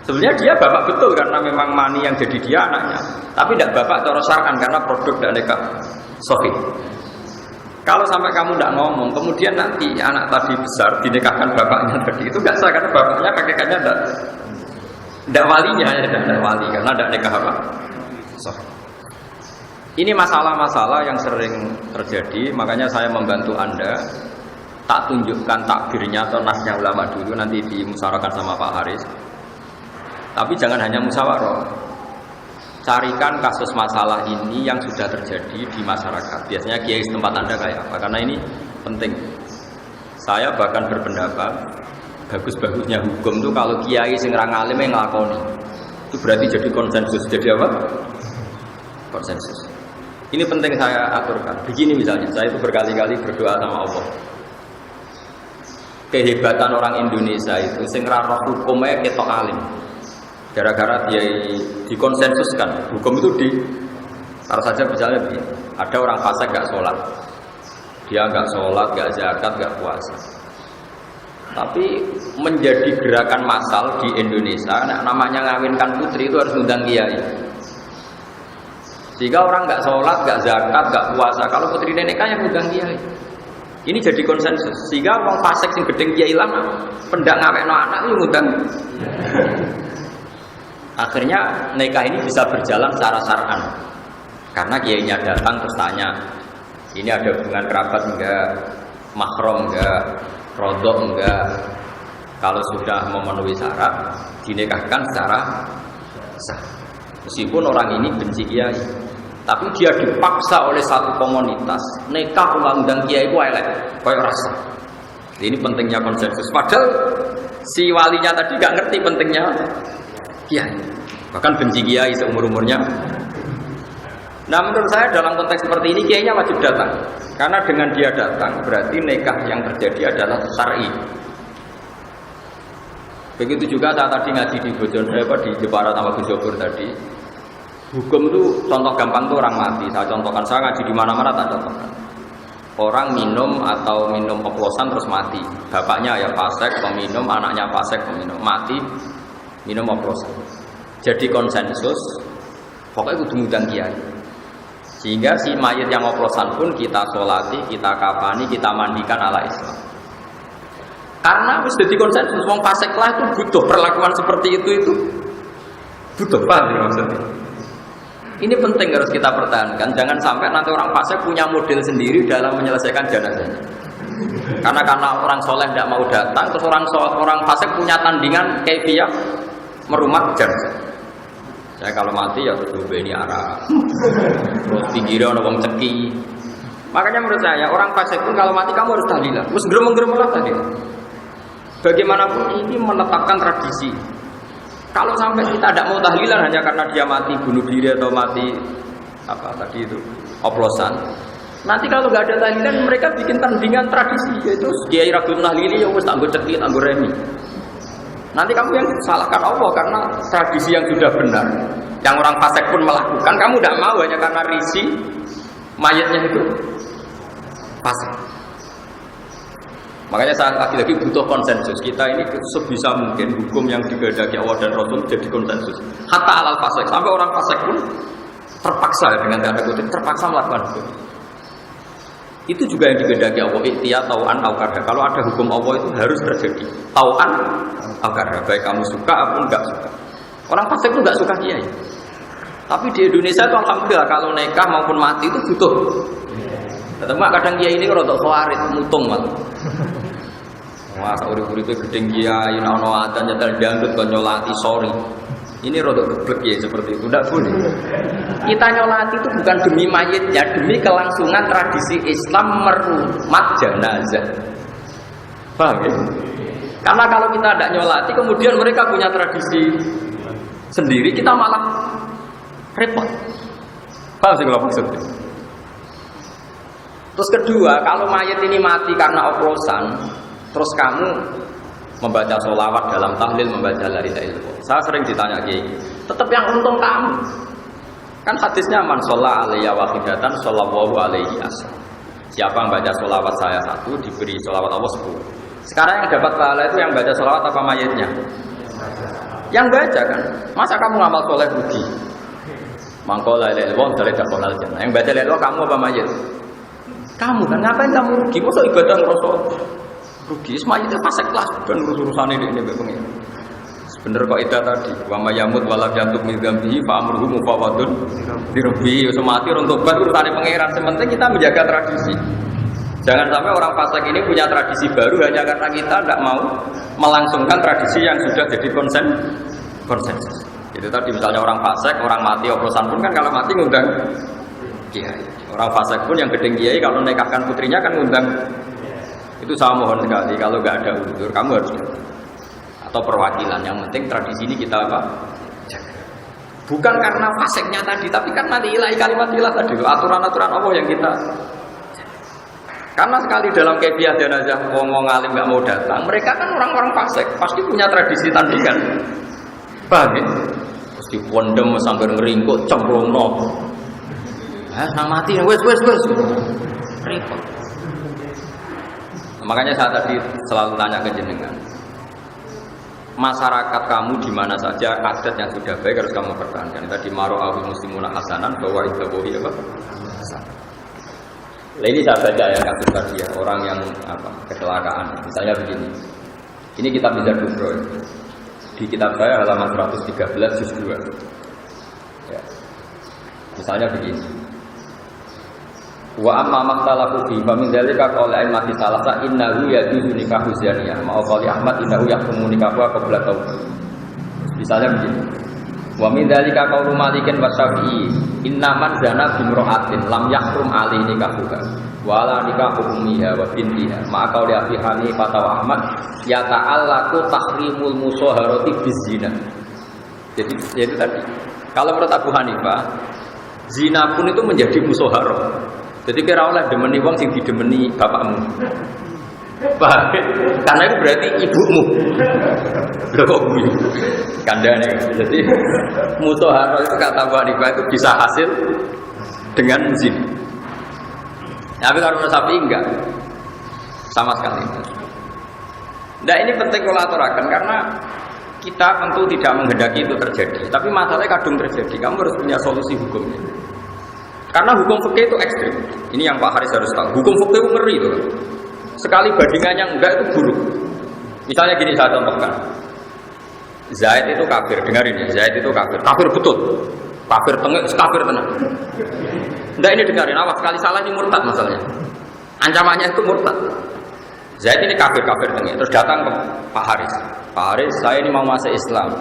Sebenarnya dia bapak betul karena memang mani yang jadi dia anaknya. Tapi tidak bapak cara syar'an karena produk dan nikah sahih. Kalau sampai kamu tidak ngomong, kemudian nanti anak tadi besar dinikahkan bapaknya tadi itu nggak sah karena bapaknya kakeknya tidak walinya, tidak wali karena tidak nikah apa. Sahih. Ini masalah-masalah yang sering terjadi, makanya saya membantu Anda. Tak tunjukkan takbirnya atau nasnya ulama dulu, nanti dimusyawarahkan sama Pak Haris. Tapi jangan hanya musyawarah. Carikan kasus masalah ini yang sudah terjadi di masyarakat. Biasanya kiai setempat Anda kayak apa? Karena ini penting. Saya bahkan berpendapat bagus-bagusnya hukum itu kalau kiai sing ra ngalim yang nglakoni. Itu berarti jadi konsensus. Jadi apa? Konsensus. Ini penting saya aturkan. Begini misalnya, saya itu berkali-kali berdoa sama Allah. Kehebatan orang Indonesia itu sing ra roh hukumnya ketok alim. Gara-gara dia dikonsensuskan, hukum itu taruh saja misalnya begini, ada orang fasik gak sholat, dia gak sholat, gak zakat, gak puasa, tapi menjadi gerakan massal di Indonesia, namanya ngawinkan putri itu harus undang kiai, sehingga orang gak sholat, gak zakat, gak puasa, kalau putri nikah yang undang kiai. Ini jadi konsensus, sehingga orang fasik sing gedeng kiai lama, pendak ngawekno anak itu ngundang. Akhirnya nikah ini bisa berjalan secara syar'an. Karena kiainya datang terus tanya, ini ada hubungan kerabat enggak, mahram enggak, rodok enggak. Kalau sudah memenuhi syarat, dinikahkan secara sah. Meskipun orang ini benci kiai, tapi dia dipaksa oleh satu komunitas nikah undang kiai ku elek, koyo rasa. Ini pentingnya konsensus. Padahal si walinya tadi gak ngerti pentingnya kiai, bahkan benci kiai seumur-umurnya. Nah menurut saya dalam konteks seperti ini kiainya wajib datang, karena dengan dia datang berarti nikah yang terjadi adalah syar'i. Begitu juga saya tadi ngaji di Bojonegoro di Jepara sama Gus Jobur tadi, hukum itu contoh gampang tuh orang mati. Saya contohkan, saya ngaji di mana-mana tak contohkan. Orang minum atau minum oplosan terus mati, bapaknya ya fasik peminum, anaknya fasik peminum, mati minum oplosan. Jadi konsensus pokoknya kudu ngundang kiai, sehingga si mayit yang oplosan pun kita sholati, kita kafani, kita mandikan ala Islam. Karena harus jadi konsensus, wong fasik lah itu butuh perlakuan seperti itu butuh, paham ya maksudnya? Ini penting harus kita pertahankan. Jangan sampai nanti orang fasik punya model sendiri dalam menyelesaikan jenazahnya. Karena orang soleh tidak mau datang, terus orang fasik punya tandingan kaifiyah merumat jenazah. Saya kalau mati ya terus ini arah, terus pinggirnya ada wong ceki. Makanya menurut saya orang fasik pun kalau mati kamu harus tahlilan. Terus geremeng-geremeng lah tadi. Bagaimanapun ini menetapkan tradisi. Kalau sampai kita tidak mau tahlilan hanya karena dia mati bunuh diri atau mati apa tadi itu oplosan, nanti kalau nggak ada tahlilan mereka bikin tandingan tradisi, yaitu kiai ragu tahlili ya wes tangguh cekik tangguh remi. Nanti kamu yang salahkan Allah karena tradisi yang sudah benar yang orang fasik pun melakukan, kamu tidak mau hanya karena risi mayatnya itu fasik. Makanya saya lagi-lagi butuh konsensus. Kita ini sebisa mungkin hukum yang dikehendaki Allah dan Rasul jadi konsensus. Hatta alal fasik, sampai orang fasik pun terpaksa dengan tanda kutip terpaksa melakukan hukum. Itu juga yang dikehendaki Allah. Ikhtiar tau'an au karha. Kalau ada hukum Allah itu harus terjadi. Tau'an au karha. Baik kamu suka ataupun enggak suka. Orang fasik itu enggak suka kiai. Tapi di Indonesia itu alhamdulillah kalau nikah maupun mati itu butuh. Mak kadang kiai ini kalau untuk khawarit mutung malah. Wah, urip-uripe gedeng kiai ono adzan nyetel dangdut kon nyolati sorry. Ini rodok geblek ya seperti itu. Tidak boleh. Kita nyolati itu bukan demi mayitnya, demi kelangsungan tradisi Islam merumat jenazah. Paham ya? Karena kalau kita tidak nyolati, kemudian mereka punya tradisi sendiri, kita malah repot. Paham sih kalau maksudnya? Terus kedua, kalau mayit ini mati karena oplosan, terus kamu membaca sholawat dalam tahlil, membaca la ilaha illallah. Saya sering ditanya Kiai, tetap yang untung kamu. Kan hadisnya man sholla alaiya wahidatan shollallahu alaihi asr. Siapa yang baca sholawat saya satu, diberi sholawat Allah 10. Sekarang yang dapat pahala itu yang baca sholawat apa mayitnya? Yang baca kan. Masa kamu ngamal soleh rugi? Mangko la ilaha illallah dari dakwal jannah. Yang baca la ilaha kamu apa mayit? Kamu kan ngapain kamu rugi? Masa ibadah ngerasa rugi? Semuanya fasik kelas dan urus-urusan ini pengen. Bener kok itu tadi. Wa mayamut walam jantuk min dzambihi fa amruhu mufawadun bi rabbi. Semati untuk tobat urusane pangeran. Sementing kita menjaga tradisi. Jangan sampai orang fasik ini punya tradisi baru hanya karena kita tidak mau melangsungkan tradisi yang sudah jadi konsensus. Itu tadi misalnya orang fasik, orang mati oplosan pun kan kalau mati ngundang kiai. Orang fasik pun yang gedeng kiai kalau nikahkan putrinya kan ngundang. Itu saya mohon sekali kalau nggak ada unsur kamu harus atau perwakilan. Yang penting tradisi ini kita apa? Jaga. Bukan karena fasiknya tadi, tapi karena ilahi kalimat ilah tadi, aturan-aturan Allah yang kita. Karena sekali dalam kebiasaan jenazah ngomong alim nggak mau datang, mereka kan orang-orang fasik, pasti punya tradisi tandingan. Paham ya? Pasti pondem sambil ngeringkut, cemplungno. Nang mati, wes. Repot. Makanya saya tadi selalu tanya ke jenengan. Masyarakat kamu di mana saja adat yang sudah baik harus kamu pertahankan. Tadi maro'ahu muslimuna hasanan bahwa itu bohi apa? Nah, ini saya baca ya kasus tadi ya, orang yang kecelakaan. Misalnya begini. Ini kitab Bizar Kubro. Di kitab saya halaman 113 juz 2. Ya. Misalnya begini. Wa amma makhtalafu fi fa min dzalika qaul a'immati salasa innahu yajuzu nikahu zaniyah ma qali Ahmad innahu yahkumu nikahu qabla taubah. Misalnya begini. Wa min dzalika qaul Malikin wa Syafi'i inna man zana bi imra'atin lam yahrum alaihi nikahuha wa la nikahu ummiha wa bintiha ma qauli Abi Hanifah wa Ahmad ya ta'allaqu tahrimul musaharati bizina. Jadi itu tadi. Kalau menurut Abu Hanifah zina pun itu menjadi musaharah. Jadi kira oleh demeni wong sing didemeni bapakmu. Paham? Karena itu berarti ibumu. Lho kok gue? Kandane. Jadi musaharah itu kata Abu Hanifah itu bisa hasil dengan zina. Tapi kalau menurut Syafi'i enggak. Sama sekali. Nah ini penting kalau aturakan karena kita tentu tidak menghendaki itu terjadi. Tapi masalahnya kadung terjadi. Kamu harus punya solusi hukumnya. Karena hukum fikih itu ekstrim. Ini yang Pak Haris harus tahu. Hukum fikih itu ngeri itu. Sekali bandingannya enggak itu buruk. Misalnya gini saya contohkan. Zaid itu kafir, dengarin ya. Zaid itu kafir. Kafir betul. Kafir tengah, kafir tenang. Enggak ini dengarin. Awas sekali salah ini murtad masalahnya. Ancamannya itu murtad. Zaid ini kafir tengah. Terus datang ke Pak Haris. Pak Haris, saya ini mau masuk Islam.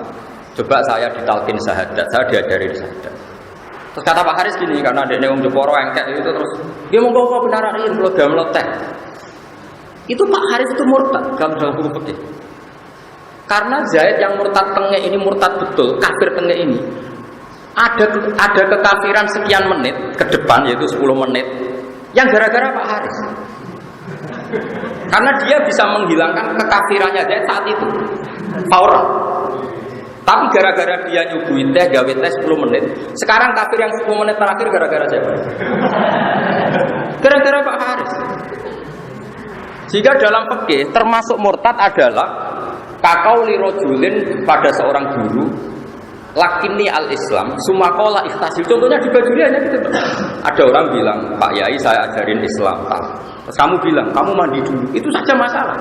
Coba saya ditalkin syahadat. Saya diajarin syahadat. Terus kata Pak Haris gini, karena ada neum Jeporo engket itu terus dia mau kok benar ini kalau dia melotek. Itu Pak Haris itu murtad dalam hukum fikih. Karena Zaid yang murtad tengah ini murtad betul, kafir tengah ini. Ada kekafiran sekian menit ke depan yaitu 10 menit yang gara-gara Pak Haris. Karena dia bisa menghilangkan kekafirannya Zaid saat itu. Fauran. Tapi gara-gara dia nyuguhin teh, gawe teh 10 menit. Sekarang kafir yang 10 menit terakhir gara-gara siapa? Gara-gara Pak Haris. Jika dalam fikih termasuk murtad adalah kaqauli rajulin pada seorang guru, lakini al-Islam, sumakola ikhtasil. Contohnya di Bajuri hanya gitu. Ada orang bilang, Pak Yai saya ajarin Islam. Terus kamu bilang, kamu mandi dulu. Itu saja masalah.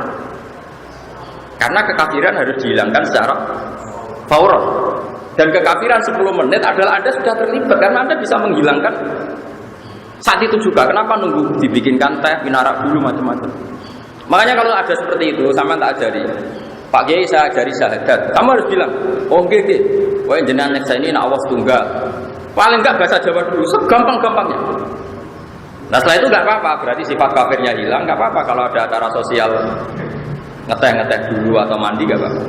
Karena kekafiran harus dihilangkan secara fauron. Dan kekafiran 10 menit adalah Anda sudah terlibat. Karena Anda bisa menghilangkan saat itu juga. Kenapa nunggu dibikinkan teh, minarak dulu, macam-macam. Makanya kalau ada seperti itu, sama tak ajari. Pak Kiai saya ajari syahadat. Kamu harus bilang, oh nggih. Wah jenengan saya ini nak Allah tunggal. Paling enggak bahasa Jawa dulu, segampang-gampangnya. Nah setelah itu enggak apa-apa, berarti sifat kafirnya hilang, enggak apa-apa kalau ada acara sosial ngeteh dulu atau mandi enggak apa-apa.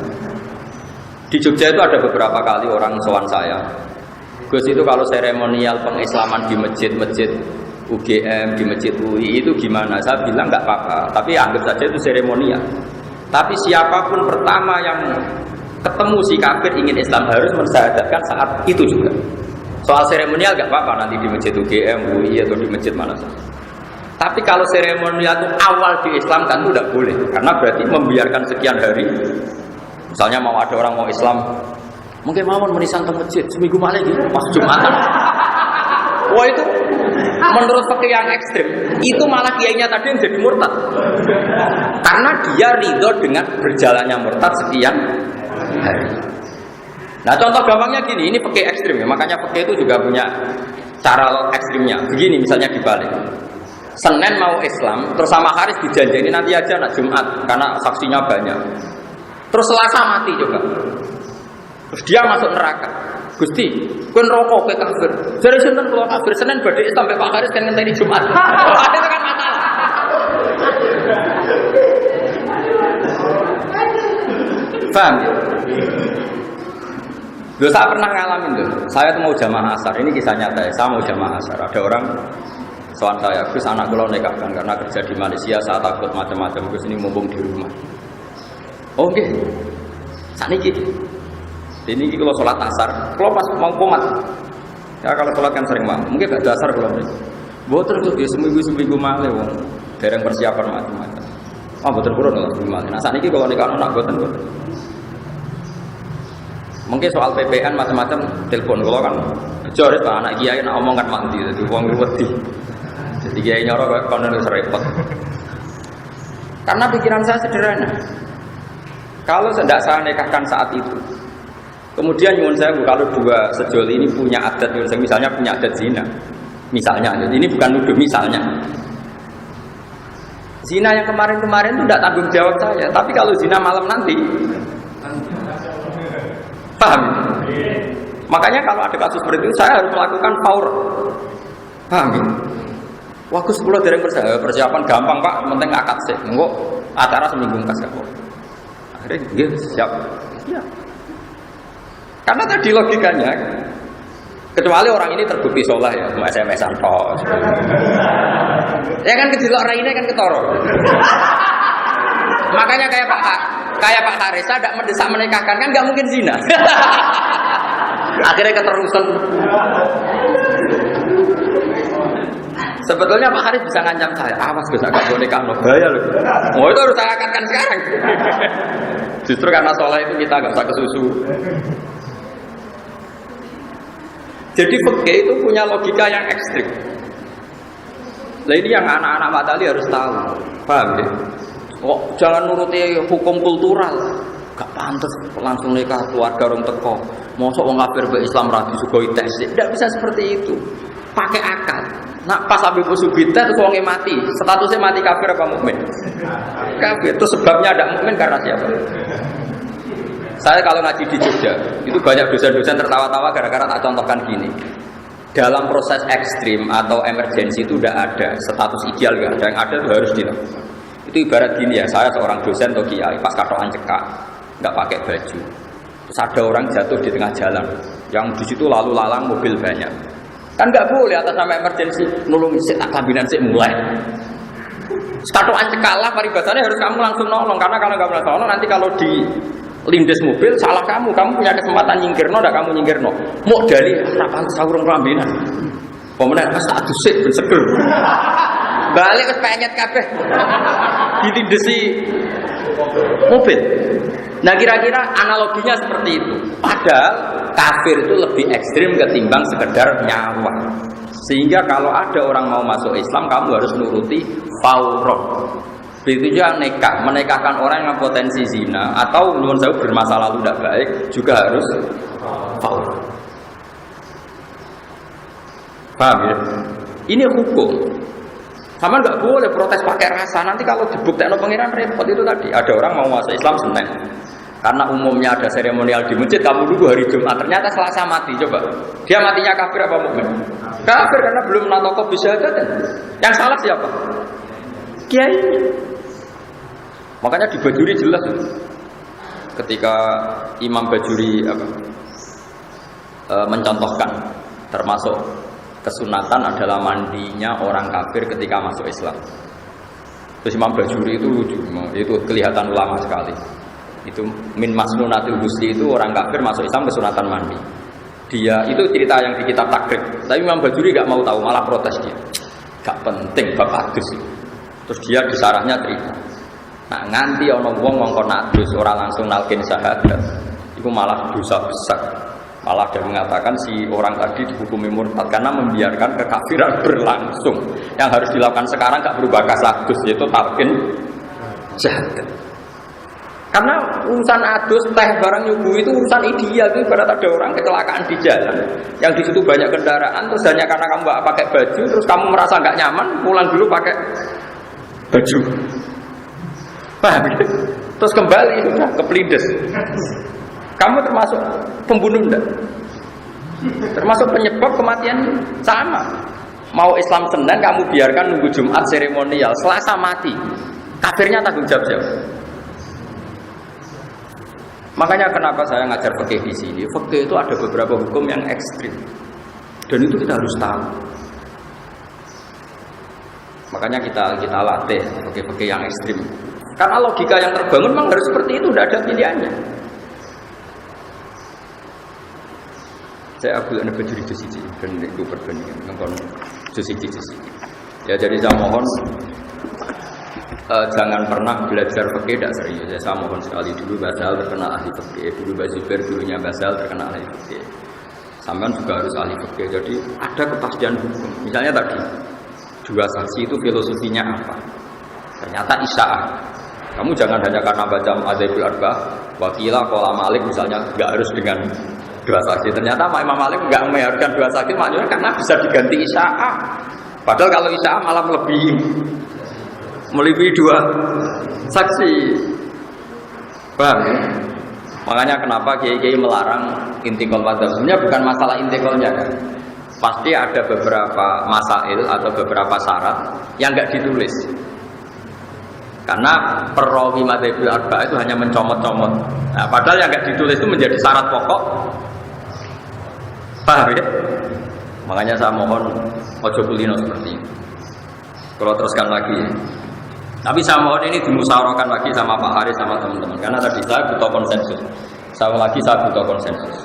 Di Jogja itu ada beberapa kali orang sowan saya. Gus itu kalau seremonial pengislaman di masjid-masjid UGM, di masjid UI itu gimana? Saya bilang enggak apa-apa, tapi anggap saja itu seremonial. Tapi siapapun pertama yang ketemu si kafir ingin Islam harus mensyahadatkan saat itu juga. Soal seremonial gak apa-apa nanti di masjid UGM, UI atau di masjid mana saja. Tapi kalau seremonial itu awal di Islam kan itu tidak boleh, karena berarti membiarkan sekian hari. Misalnya mau ada orang mau Islam, mungkin mau menisan ke masjid seminggu malah gitu, pas Jumatan. Wah itu menurut fikih yang ekstrim, itu malah kiainya tadi yang jadi murtad. Karena dia ridho dengan berjalannya murtad sekian hari. Nah contoh gampangnya gini, ini fikih ekstrim ya, makanya fikih itu juga punya cara ekstrimnya. Begini misalnya dibalik, Senin mau Islam, terus sama Haris dijanjini nanti aja nak Jumat karena saksinya banyak. Terus Selasa mati juga, terus dia masuk neraka. Gusti, kun rokok ke kafir. Jadi Senin kalau kafir, Senin badai sampai Pak Haris kan ngenteni Jumat. Itu kan masalah. Paham ya? Loh, saya pernah ngalamin tuh. Saya tuh mau jamaah asar. Ini kisah nyata ya. Saya mau jamaah asar. Ada orang soal saya, Gus anak kalau nikahkan karena kerja di Malaysia, saya takut macam-macam. Gus ini mumpung di rumah. Oke. Saat ini kalau sholat asar, kalau pas mau komat. Ya kalau sholat kan sering mau. Mungkin gak dasar kalau ini. Boten tuh dia seminggu malah wong. Dereng persiapan macam-macam. Boten kurang lah seminggu. Nah saat ini kalau nikah anak boten. Mungkin soal PPN macam-macam telepon kalau kan bejo Pak anak kiai nak omong kan mandi jadi wong wedi. Jadi kiai nyoro kok kono wis repot. Karena pikiran saya sederhana. Kalau tidak saya nikahkan saat itu. Kemudian nyuwun saya kalau dua sejoli ini punya adat nyuwun saya misalnya punya adat zina. Misalnya, ini bukan nuduh misalnya. Zina yang kemarin-kemarin itu tidak tanggung jawab saya, tapi kalau zina malam nanti paham? Makanya kalau ada kasus seperti itu saya harus melakukan faur. Paham ya? Waktu 10 dereng persiapan gampang Pak, penting akad sih. Engko acara seminggu kas kok. Akhirnya nggih siap. Iya. Karena tadi logikanya kecuali orang ini terbukti soleh ya, mau SMS-an toh. Ya kan kejelok orang ini kan ketoro. Makanya kayak Pak Haris tidak mendesak menikahkan kan nggak mungkin zina. Akhirnya keterusan. Sebetulnya Pak Haris bisa ngancam saya, awas gue agak boleh nikah, bahaya loh. Oh itu harus saya akadkan sekarang. Justru karena soleh itu kita nggak usah kesusu. Jadi fikih itu punya logika yang ekstrim. Nah ini yang anak-anak matali harus tahu, paham ya? Kok jangan nuruti hukum kultural. Gak pantas langsung nikah keluarga orang teko. Mosok wong kafir be Islam ra disugoi tes. Tidak bisa seperti itu. Pakai akal. Nak pas Habib Usubita terus wonge mati, statusnya mati kafir apa mukmin? Kafir. Itu sebabnya ada mukmin karena siapa? Saya kalau ngaji di Jogja, itu banyak dosen-dosen tertawa-tawa gara-gara tak contohkan gini. Dalam proses ekstrim atau emergensi itu tidak ada status ideal, gak ada. Yang ada itu harus dilakukan. Itu ibarat gini ya, saya seorang dosen atau kiai, pas katokan cekak, nggak pakai baju. Terus ada orang jatuh di tengah jalan, yang di situ lalu lalang mobil banyak. Kan nggak boleh atas nama emergensi, nulung tak kabinan sih mulai. Katokan cekak lah, paribasannya harus kamu langsung nolong, karena kalau nggak langsung nolong nanti kalau di lindes mobil salah kamu punya kesempatan nyingkirno, ndak kamu nyingkirno. Mau dari rapan saurung kelambinan. Pemenang pas tak dusik ben seger. Balik wis penyet kabeh. Ditindesi mobil. Nah kira-kira analoginya seperti itu. Padahal kafir itu lebih ekstrim ketimbang sekedar nyawa. Sehingga kalau ada orang mau masuk Islam, kamu harus nuruti fauron. Begitu juga nikah, menikahkan orang yang potensi zina atau nuwun sewu bermasa lalu tidak baik juga harus fauron. Paham ya? Ini hukum. Sama nggak boleh protes pakai rasa. Nanti kalau dibuktikan pengiran repot itu tadi. Ada orang mau masuk Islam Senin. Karena umumnya ada seremonial di masjid, kamu dulu hari Jumat. Ternyata Selasa mati. Coba. Dia matinya kafir apa mukmin? Kafir karena belum natoko bisa ada. Yang salah siapa? Kiai. Makanya di Bajuri jelas. Ketika Imam Bajuri mencontohkan termasuk kesunatan adalah mandinya orang kafir ketika masuk Islam. Terus Imam Bajuri itu lucu, itu kelihatan ulama sekali. Itu min masnunatil husli itu orang kafir masuk Islam kesunatan mandi. Dia itu cerita yang di kitab takrib. Tapi Imam Bajuri gak mau tahu, malah protes dia. Gak penting bab adus. Terus dia di sarahnya cerita. Nah nganti ana wong ngongkon adus ora langsung nalkin syahadat. Itu malah dosa besar. Malah dia mengatakan si orang tadi dihukumi murtad karena membiarkan kekafiran berlangsung. Yang harus dilakukan sekarang gak berubah kasus, yaitu talqin syahadat. Karena urusan adus, teh, barang nyuguh itu urusan ideal. Itu ibarat ada orang kecelakaan di jalan, yang di situ banyak kendaraan, terus hanya karena kamu gak pakai baju, terus kamu merasa gak nyaman, pulang dulu pakai baju. Paham? Terus kembali sudah kepelindes. Kamu termasuk pembunuh enggak? Termasuk penyebab kematian sama. Mau Islam Senin kamu biarkan nunggu Jumat seremonial, Selasa mati. Kafirnya tanggung jawab siapa? Makanya kenapa saya ngajar fikih di sini? Fikih itu ada beberapa hukum yang ekstrim. Dan itu kita harus tahu. Makanya kita latih fikih-fikih yang ekstrim. Karena logika yang terbangun memang harus seperti itu, tidak ada pilihannya. Saya Abdul Anak Bajuri Jusiji dan itu perbandingan ngomong Jusiji. Ya jadi saya mohon jangan pernah belajar fikih tidak serius. Saya mohon sekali dulu Basal terkenal ahli fikih, dulu Bazubair dulunya Basal terkenal ahli fikih. Sampean juga harus ahli fikih. Jadi ada kepastian hukum. Misalnya tadi dua saksi itu filosofinya apa? Ternyata isya'ah. Kamu jangan hanya karena baca Adzabul Arba'ah, wakilah qala Malik misalnya enggak harus dengan dua saksi. Ternyata Imam Malik enggak mengharuskan dua saksi maknanya karena bisa diganti isya'ah. Padahal kalau isya'ah malah melebihi dua saksi. Paham ya? Makanya kenapa kiai-kiai melarang intikal madzhab. Sebenarnya bukan masalah intikalnya kan. Pasti ada beberapa masail atau beberapa syarat yang enggak ditulis. Karena perawi madzhabul arba'ah itu hanya mencomot-comot. Nah, padahal yang enggak ditulis itu menjadi syarat pokok. Paham ya? Makanya saya mohon ojo kulino seperti ini. Kalau teruskan lagi ya. Tapi saya mohon ini dimusyawarahkan lagi sama Pak Haris sama teman-teman. Karena tadi saya butuh konsensus. Saya butuh konsensus.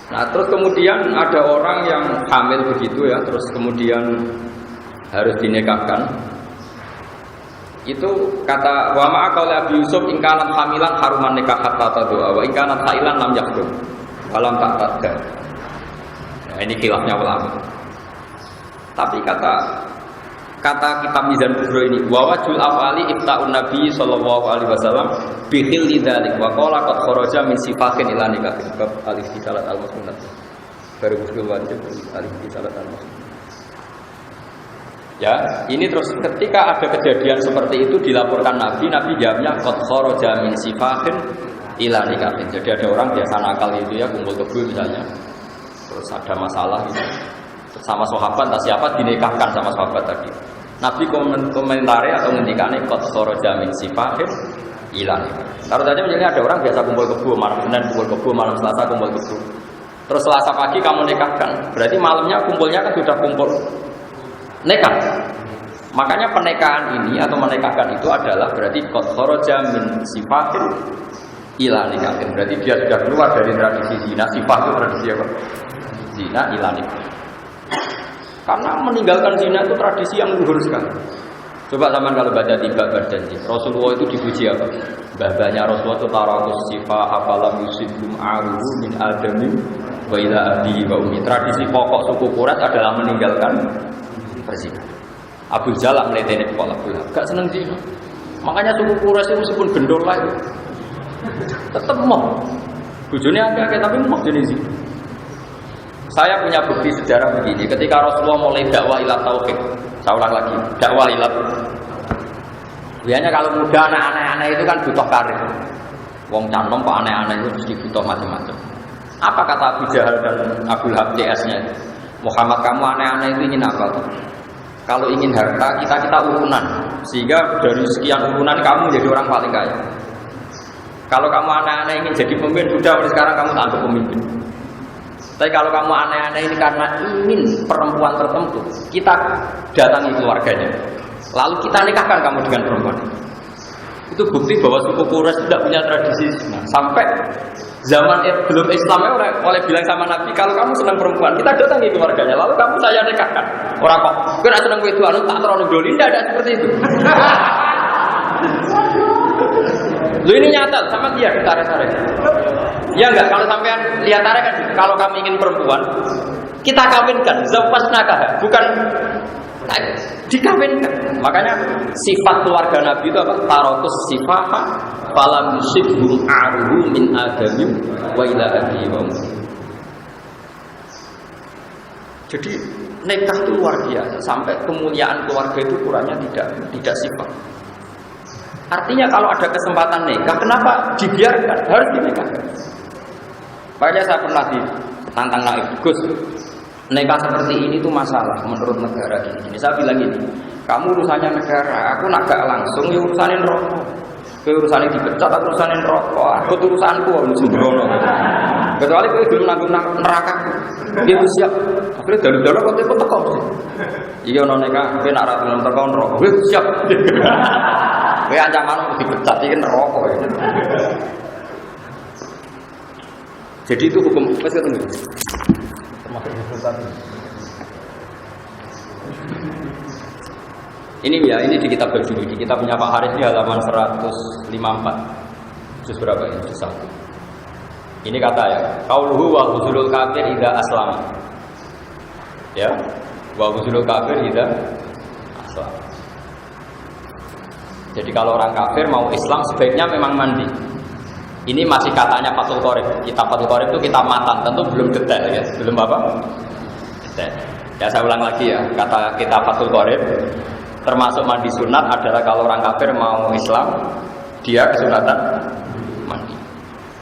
Nah terus kemudian ada orang yang hamil begitu ya. Terus kemudian harus dinikahkan. Itu kata wa ma'aqala Abi Yusuf in kanat hamilan haruman nikah hatta tadua wa in kanat hailan lam yakhdum walam ta'tadda. Nah, ini khilafnya ulama. Tapi kata kitab Mizan Kubro ini wa wajhul afali ifta'un Nabi sallallahu alaihi wasallam bi khilli dzalik wa qala qad kharaja min sifatin ila nikahin bab al-istisalat al-musnad baru usul wajib al-istisalat al-musnad. Ya, ini terus ketika ada kejadian seperti itu dilaporkan Nabi jawabnya qad kharaja min sifatin ila nikahin. Jadi ada orang biasa nakal itu ya kumpul kebo misalnya. Terus ada masalah gitu. Sama sahabat entah siapa dinikahkan sama sahabat tadi. Nabi komentari atau ngendikane qad kharaja min sifatin ila nikahin. Taruh saja misalnya ada orang biasa kumpul kebo malam Senin kumpul kebo, malam Selasa kumpul kebo. Terus Selasa pagi kamu nikahkan. Berarti malamnya kumpulnya kan sudah kumpul nikah. Makanya penekahan ini atau menikahkan itu adalah berarti qad kharaja min sifatin ila nikahin. Berarti dia sudah keluar dari tradisi zina. Sifat itu tradisi apa? Zina ila nikah. Karena meninggalkan zina itu tradisi yang luhur sekali. Coba zaman kalau baca tiga berjanji, Rasulullah itu dipuji apa? Bahbahnya Rasulullah itu tarakus sifah afalam yusibum aruhu min adami wa ila abi wa umi. Tradisi pokok suku Quraisy adalah meninggalkan berzina. Abu Jalal meleteni kepala bola, gak seneng zina. Makanya suku Quraisy itu meskipun gendol lah itu tetap mau. Bojone akeh tapi mau jenis zina. Saya punya bukti sejarah begini, ketika Rasulullah mulai dakwah ila tauhid, saya ulang lagi, dakwah ila. Biasanya kalau muda anak-anak itu kan butuh karir. Wong canom kok aneh-aneh itu mesti butuh macam-macam. Apa kata Abu Jahal dan Abu Lahab CS-nya itu? Muhammad, kamu aneh-aneh itu ingin apa tuh? Kalau ingin harta, kita urunan. Sehingga dari sekian urunan kamu menjadi orang paling kaya. Kalau kamu aneh-aneh ingin jadi pemimpin, sudah sekarang kamu tak untuk pemimpin. Tapi kalau kamu aneh-aneh ini karena ingin perempuan tertentu, kita datangi keluarganya. Lalu kita nikahkan kamu dengan perempuan. Itu bukti bahwa suku Quraisy tidak punya tradisi zina. Sampai zaman belum Islamnya oleh bilang sama Nabi, kalau kamu senang perempuan, kita datangi keluarganya. Lalu kamu saya nikahkan. Orang kok, kena senang itu anu tak terlalu doli, tidak ada seperti itu. Lu ini nyata sama dia ditarik-tarik. Ya enggak, kalau sampean lihat tarik kan, kalau kami ingin perempuan, kita kawinkan, zawwajnaka, bukan dikawinkan. Makanya sifat keluarga Nabi itu apa? Tarakus sifaha falam yusibhum aruhu min adami wa ila abi wa ummi. Jadi nikah itu luar biasa, sampai kemuliaan keluarga itu ukurannya tidak sifat. Artinya kalau ada kesempatan nikah, kenapa dibiarkan? Harus dinikahkan. Makanya saya pernah ditantang naik Gus, nikah seperti ini tuh masalah menurut negara gini. Saya bilang gini, kamu urusannya negara, aku nak gak langsung ya urusanin rokok. Urusannya dipecat, aku urusanin rokok. Aku urusanku, aku sembrono. Kecuali aku belum nanggung neraka. Dia siap. Akhirnya dalu-dalu kok itu tekok. Iya no nikah, tapi nak ratu tekok rokok. Siap. Kayak ancaman dipecat ini rokok ya. Jadi itu hukum apa sih teman? Termasuk dipecat. Ini ya, ini di kitab Bajuri, di kitab punya Pak Haris di halaman 154. Juz berapa ini? Juz 1. Ini kata ya, qauluhu wa huzulul kafir idza aslama. Ya, wa huzulul kafir idza aslama. Jadi kalau orang kafir mau Islam sebaiknya memang mandi. Ini masih katanya Fathul Qorib. Kitab Fathul Qorib itu kitab matan, tentu belum detail ya. Belum apa? Detail. Ya saya ulang lagi ya, kata kitab Fathul Qorib termasuk mandi sunat adalah kalau orang kafir mau Islam, dia kesunatan mandi.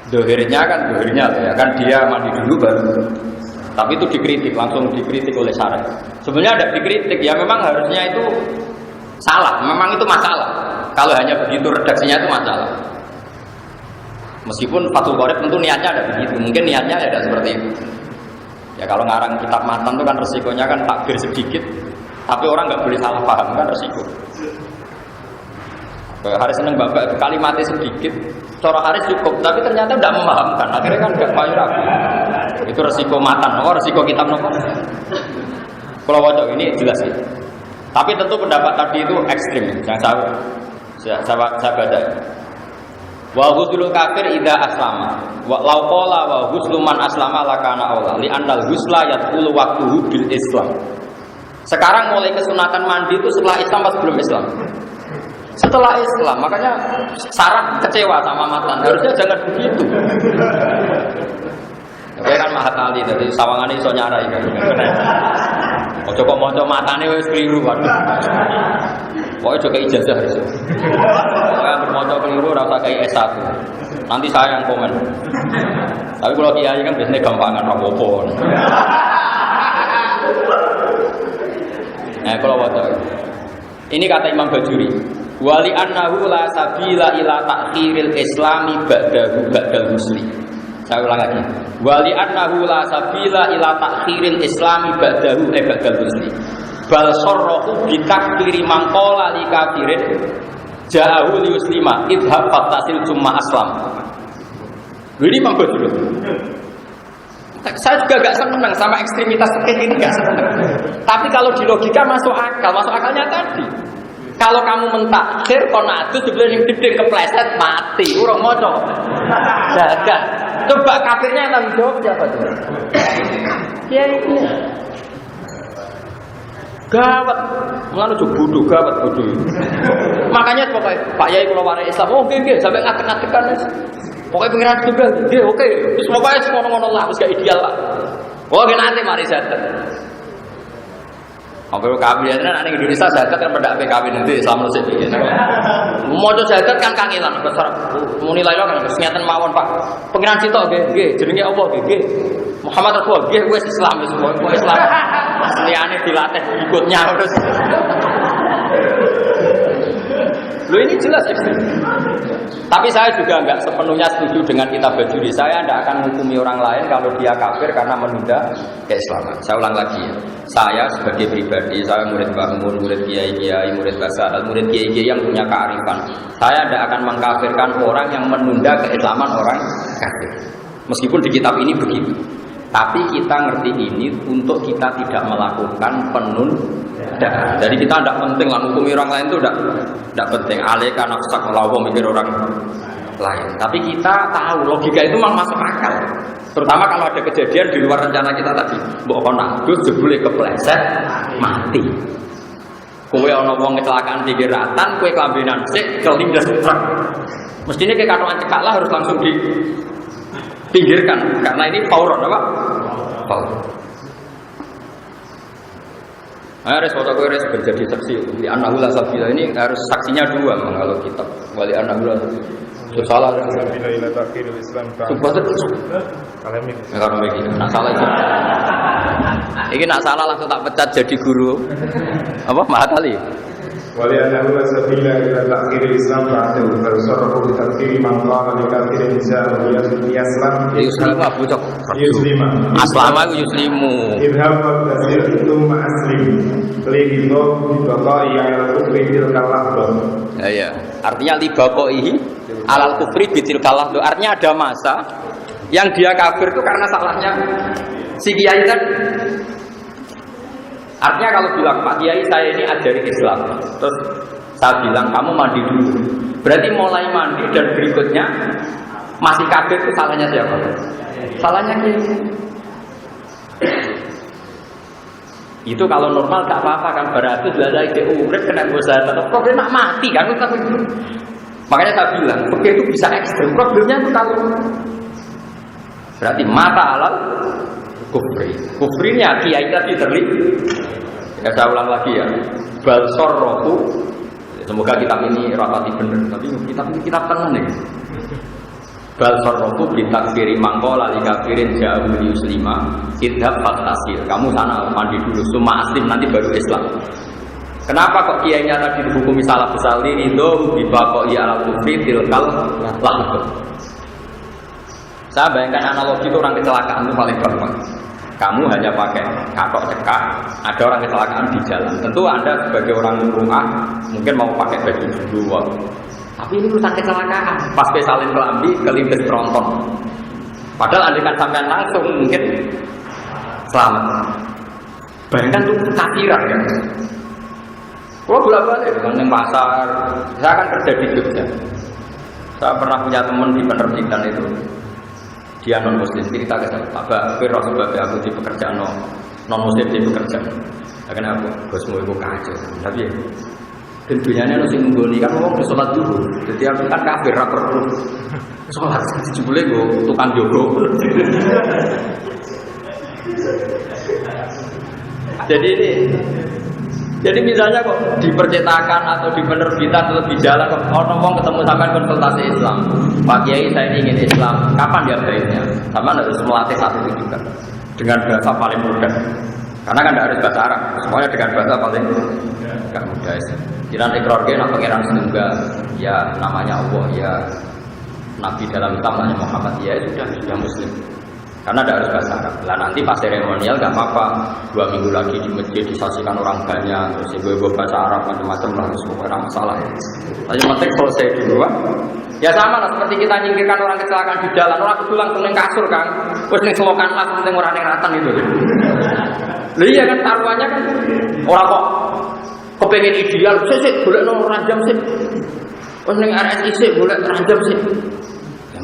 Dohirnya ya kan dia mandi dulu baru. Tapi itu dikritik, langsung dikritik oleh syarah. Sebenarnya ada dikritik, ya memang harusnya itu salah, memang itu masalah. Kalau hanya begitu redaksinya itu masalah. Meskipun Fathul Qorib tentu niatnya ada begitu, mungkin niatnya ada seperti itu. Ya kalau ngarang kitab matan itu kan resikonya kan takbir sedikit, tapi orang nggak boleh salah paham kan resiko. Haris seneng bapak kalimatnya sedikit, cara Haris cukup, tapi ternyata tidak memahamkan. Akhirnya kan nggak mayu ragu. Itu resiko matan, resiko kitab nopo. Kalau wajah ini jelas sih. Tapi tentu pendapat tadi itu ekstrim, yang saya baca. Wa ghuslu kafir idza aslama. Wa law qala wa ghuslu man aslama lakana aula li annal ghusla yadkhulu waqtuhu bil Islam. Sekarang mulai kesunatan mandi itu setelah Islam atau sebelum Islam? Setelah Islam, makanya Sarah kecewa sama matan. Harusnya jangan begitu. Kowe kan mahat ali dadi sawangane iso nyarai kan. Ojo kok maca matane wis keliru waduh. Pokoke aja kei ijazah harus. Pokoke bermaca keliru ora usah kei S1. Nanti saya yang komen. Tapi kalau kiai kan biasanya gampangan apa-apa. Nah, kalau waca. Ini kata Imam Bajuri. Wali annahu la sabila ila ta'khiril islami ba'dal muslim. Saya ulang lagi. Wali annahu la sabila ila ta'khiril islami ba'dal muslim. bal sarrahu bitakfiri mangqala li kafirin ja'ahu liuslima idhab fattasil summa aslam. Ini Imam Badrul. Saya juga gak senang sama ekstremitas seperti ini, gak senang. Tapi kalau di logika masuk akal, masuk akalnya tadi. Kalau kamu mentakhir konatus dibeli gedeng kepleset mati, urung moco. Jaga. Coba kafirnya yang tanggung jawab siapa tuh? Ya ini. Gawat, mulane aja bodoh, gawat bodoh. Makanya pokoknya Pak Yai kula warai Islam, oh nggih sampai ngatek-ngatekan wis. Pokoke pengiran tunggal, nggih oke. Terus pokoke ngono-ngono lah wis gak ideal lah. Oh nggih nanti mari zakat. Apa kawin nek ning Indonesia zakat kan pendak kawin nanti Islam terus iki. Moco zakat kan kangelan besar. Muni lailo kan ngeten mawon Pak. Pengiran sitok nggih, jenenge apa nggih? Muhammad Rasulullah nggih wis Islam wis Islam. Asliane dilatih ikutnya terus. Loh ini jelas ekstrim. Tapi saya juga enggak sepenuhnya setuju dengan kitab Bajuri. Saya tidak akan menghukumi orang lain kalau dia kafir karena menunda keislaman. Saya ulang lagi ya. Saya sebagai pribadi, saya murid Mbah Mun, murid kiai-kiai, murid Basar, murid kiai-kiai yang punya kearifan. Saya tidak akan mengkafirkan orang yang menunda keislaman orang kafir. Meskipun di kitab ini begitu. Tapi kita ngerti ini untuk kita tidak melakukan penundaan. Jadi kita tidak penting lah menghukumi orang lain itu tidak penting. Alika nafsak lawa mikir orang lain. Tapi kita tahu logika itu memang masuk akal. Terutama kalau ada kejadian di luar rencana kita tadi. Mbok kono adus jebule kepleset mati. Kowe ana wong kecelakaan pinggir ratan, kowe kelambenan sik kelindes truk. Mestinya kayak katokan cekak lah harus langsung pinggirkan karena ini fauron apa? Fauron. Harus foto gue harus menjadi saksi. Di anahula sabila ini harus saksinya dua kalau kitab. Wali anahula salah. Sabila ila takhirul Islam. Coba Akademik. Nak salah itu. Ini nak salah langsung tak pecat jadi guru. Apa Mahatali? Wali anahula sabila ila takhirul Islam ba'dahu farsarahu bi takhiri man qala li kathirin ja'u yaslam yuslima bucok yuslima aslama yuslimu idhab tasir thumma aslim lido baqai ala kufri bil kalahdo. Ya artinya li baqaihi alal kufri bil kalahdo, artinya ada masa yang dia kafir itu karena salahnya si kiai tadi. Artinya kalau bilang Pak Kiai saya ini ajari Islam, terus saya bilang kamu mandi dulu, berarti mulai mandi dan berikutnya masih kafir itu salahnya siapa? Salahnya Kiai. Itu kalau normal gak apa-apa kan, berarti sudah itu urip kena dosa tetap kok nak mati kan? Makanya saya bilang, oke itu bisa ekstrem. Problemnya itu kalau berarti mata alal kufrinya kiai tadi terlibat. Ya saya ulang lagi ya, bal sarrahu. Semoga kitab ini rapati benar, tapi kitab ini kitab tenang nih. Bal sarrahu bi takfiri mangqala li kafirin ja'u yuslima idhab fatasir. Kamu sana mandi dulu summa aslim nanti baru Islam. Kenapa kok kiainya tadi dihukumi salah besar ini? Itu bibaqai ala kufri tilkal lahud. Saya bayangkan analogi itu orang kecelakaan itu paling gampang. Kamu hanya pakai katok cekak, ada orang kecelakaan di jalan. Tentu Anda sebagai orang rumah mungkin mau pakai baju dulu. Tapi ini urusan kecelakaan. Pas salin kelambi, kelindes tronton. Padahal andaikan sampean langsung mungkin selamat. Bayangkan itu kafiran kan. Kalau bolak-balik dengan pasar, saya kan kerja di Jogja. Saya pernah punya teman di penerbitan itu. Dia non muslim, kita kata Pak Fir sebab aku di pekerjaan non muslim di pekerjaan. Karena aku bosmu itu kacau, tapi ya tentunya nasi nunggoni kan ngomong sholat dulu. Jadi aku kan kafir rapor terus sholat dijebule gue tukang jogo. Jadi misalnya kok di percetakan atau di penerbitan atau di jalan kok ngomong ketemu sampai konsultasi Islam, Pak Kiai saya ingin Islam, kapan dia baiknya? Sama harus melatih satu itu juga dengan bahasa paling mudah, karena kan tidak harus bahasa Arab, semuanya dengan bahasa paling mudah. Jiran ikrarke nak pangeran setunggal, ya namanya Allah, ya Nabi dalam Islam namanya Muhammad, ya sudah Muslim. Karena tidak harus bahasa Arab. Lah nanti pas seremonial nggak apa-apa. 2 minggu lagi di masjid disaksikan orang banyak, terus ibu-ibu bahasa Arab macam-macam lah, semua masalah. Tapi penting selesai dulu. Ya sama lah seperti kita nyingkirkan orang kecelakaan di jalan, orang itu langsung neng kasur kan, terus neng selokan lah, penting orang neng ratan itu. Lah iya kan taruhannya kan orang kok kepengen ideal, sih boleh nong rajam sih, terus neng RSI sih boleh rajam sih.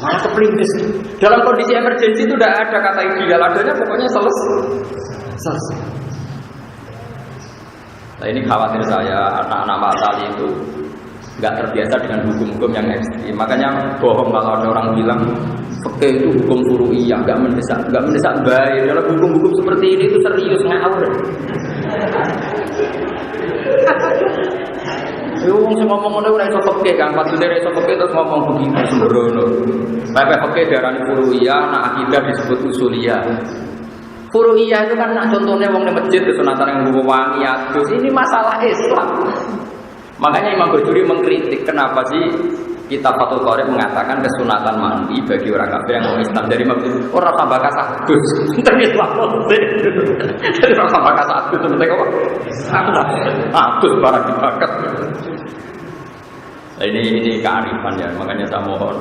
Malah kepelindes. Dalam kondisi emergensi itu tidak ada kata ideal, adanya pokoknya selesai. Nah ini khawatir saya anak-anak Matali itu nggak terbiasa dengan hukum-hukum yang ekstrim. Makanya bohong kalau ada orang bilang fikih itu hukum furu'iyah, nggak mendesak baik. Dalam hukum-hukum seperti ini itu serius ngawur. Wong sing ngomong ngene ora iso fikih kan, padune ora iso fikih terus ngomong begitu sembrono. Pepe fikih darani furu'iyah, nak akidah disebut usuliyah. Furu'iyah itu kan nak contohnya wong ning masjid kesunatan yang nggo wangi adus, ini masalah Islam. Makanya Imam Bajuri mengkritik kenapa sih kitab Fathul Qorib mengatakan kesunatan mandi bagi orang kafir yang mau Islam. Dari Imam Bajuri orang tambah kasadus penting Islam jadi orang tambah kasadus penting apa? Adus barang dibakat. Nah, ini kearifan ya, makanya saya mohon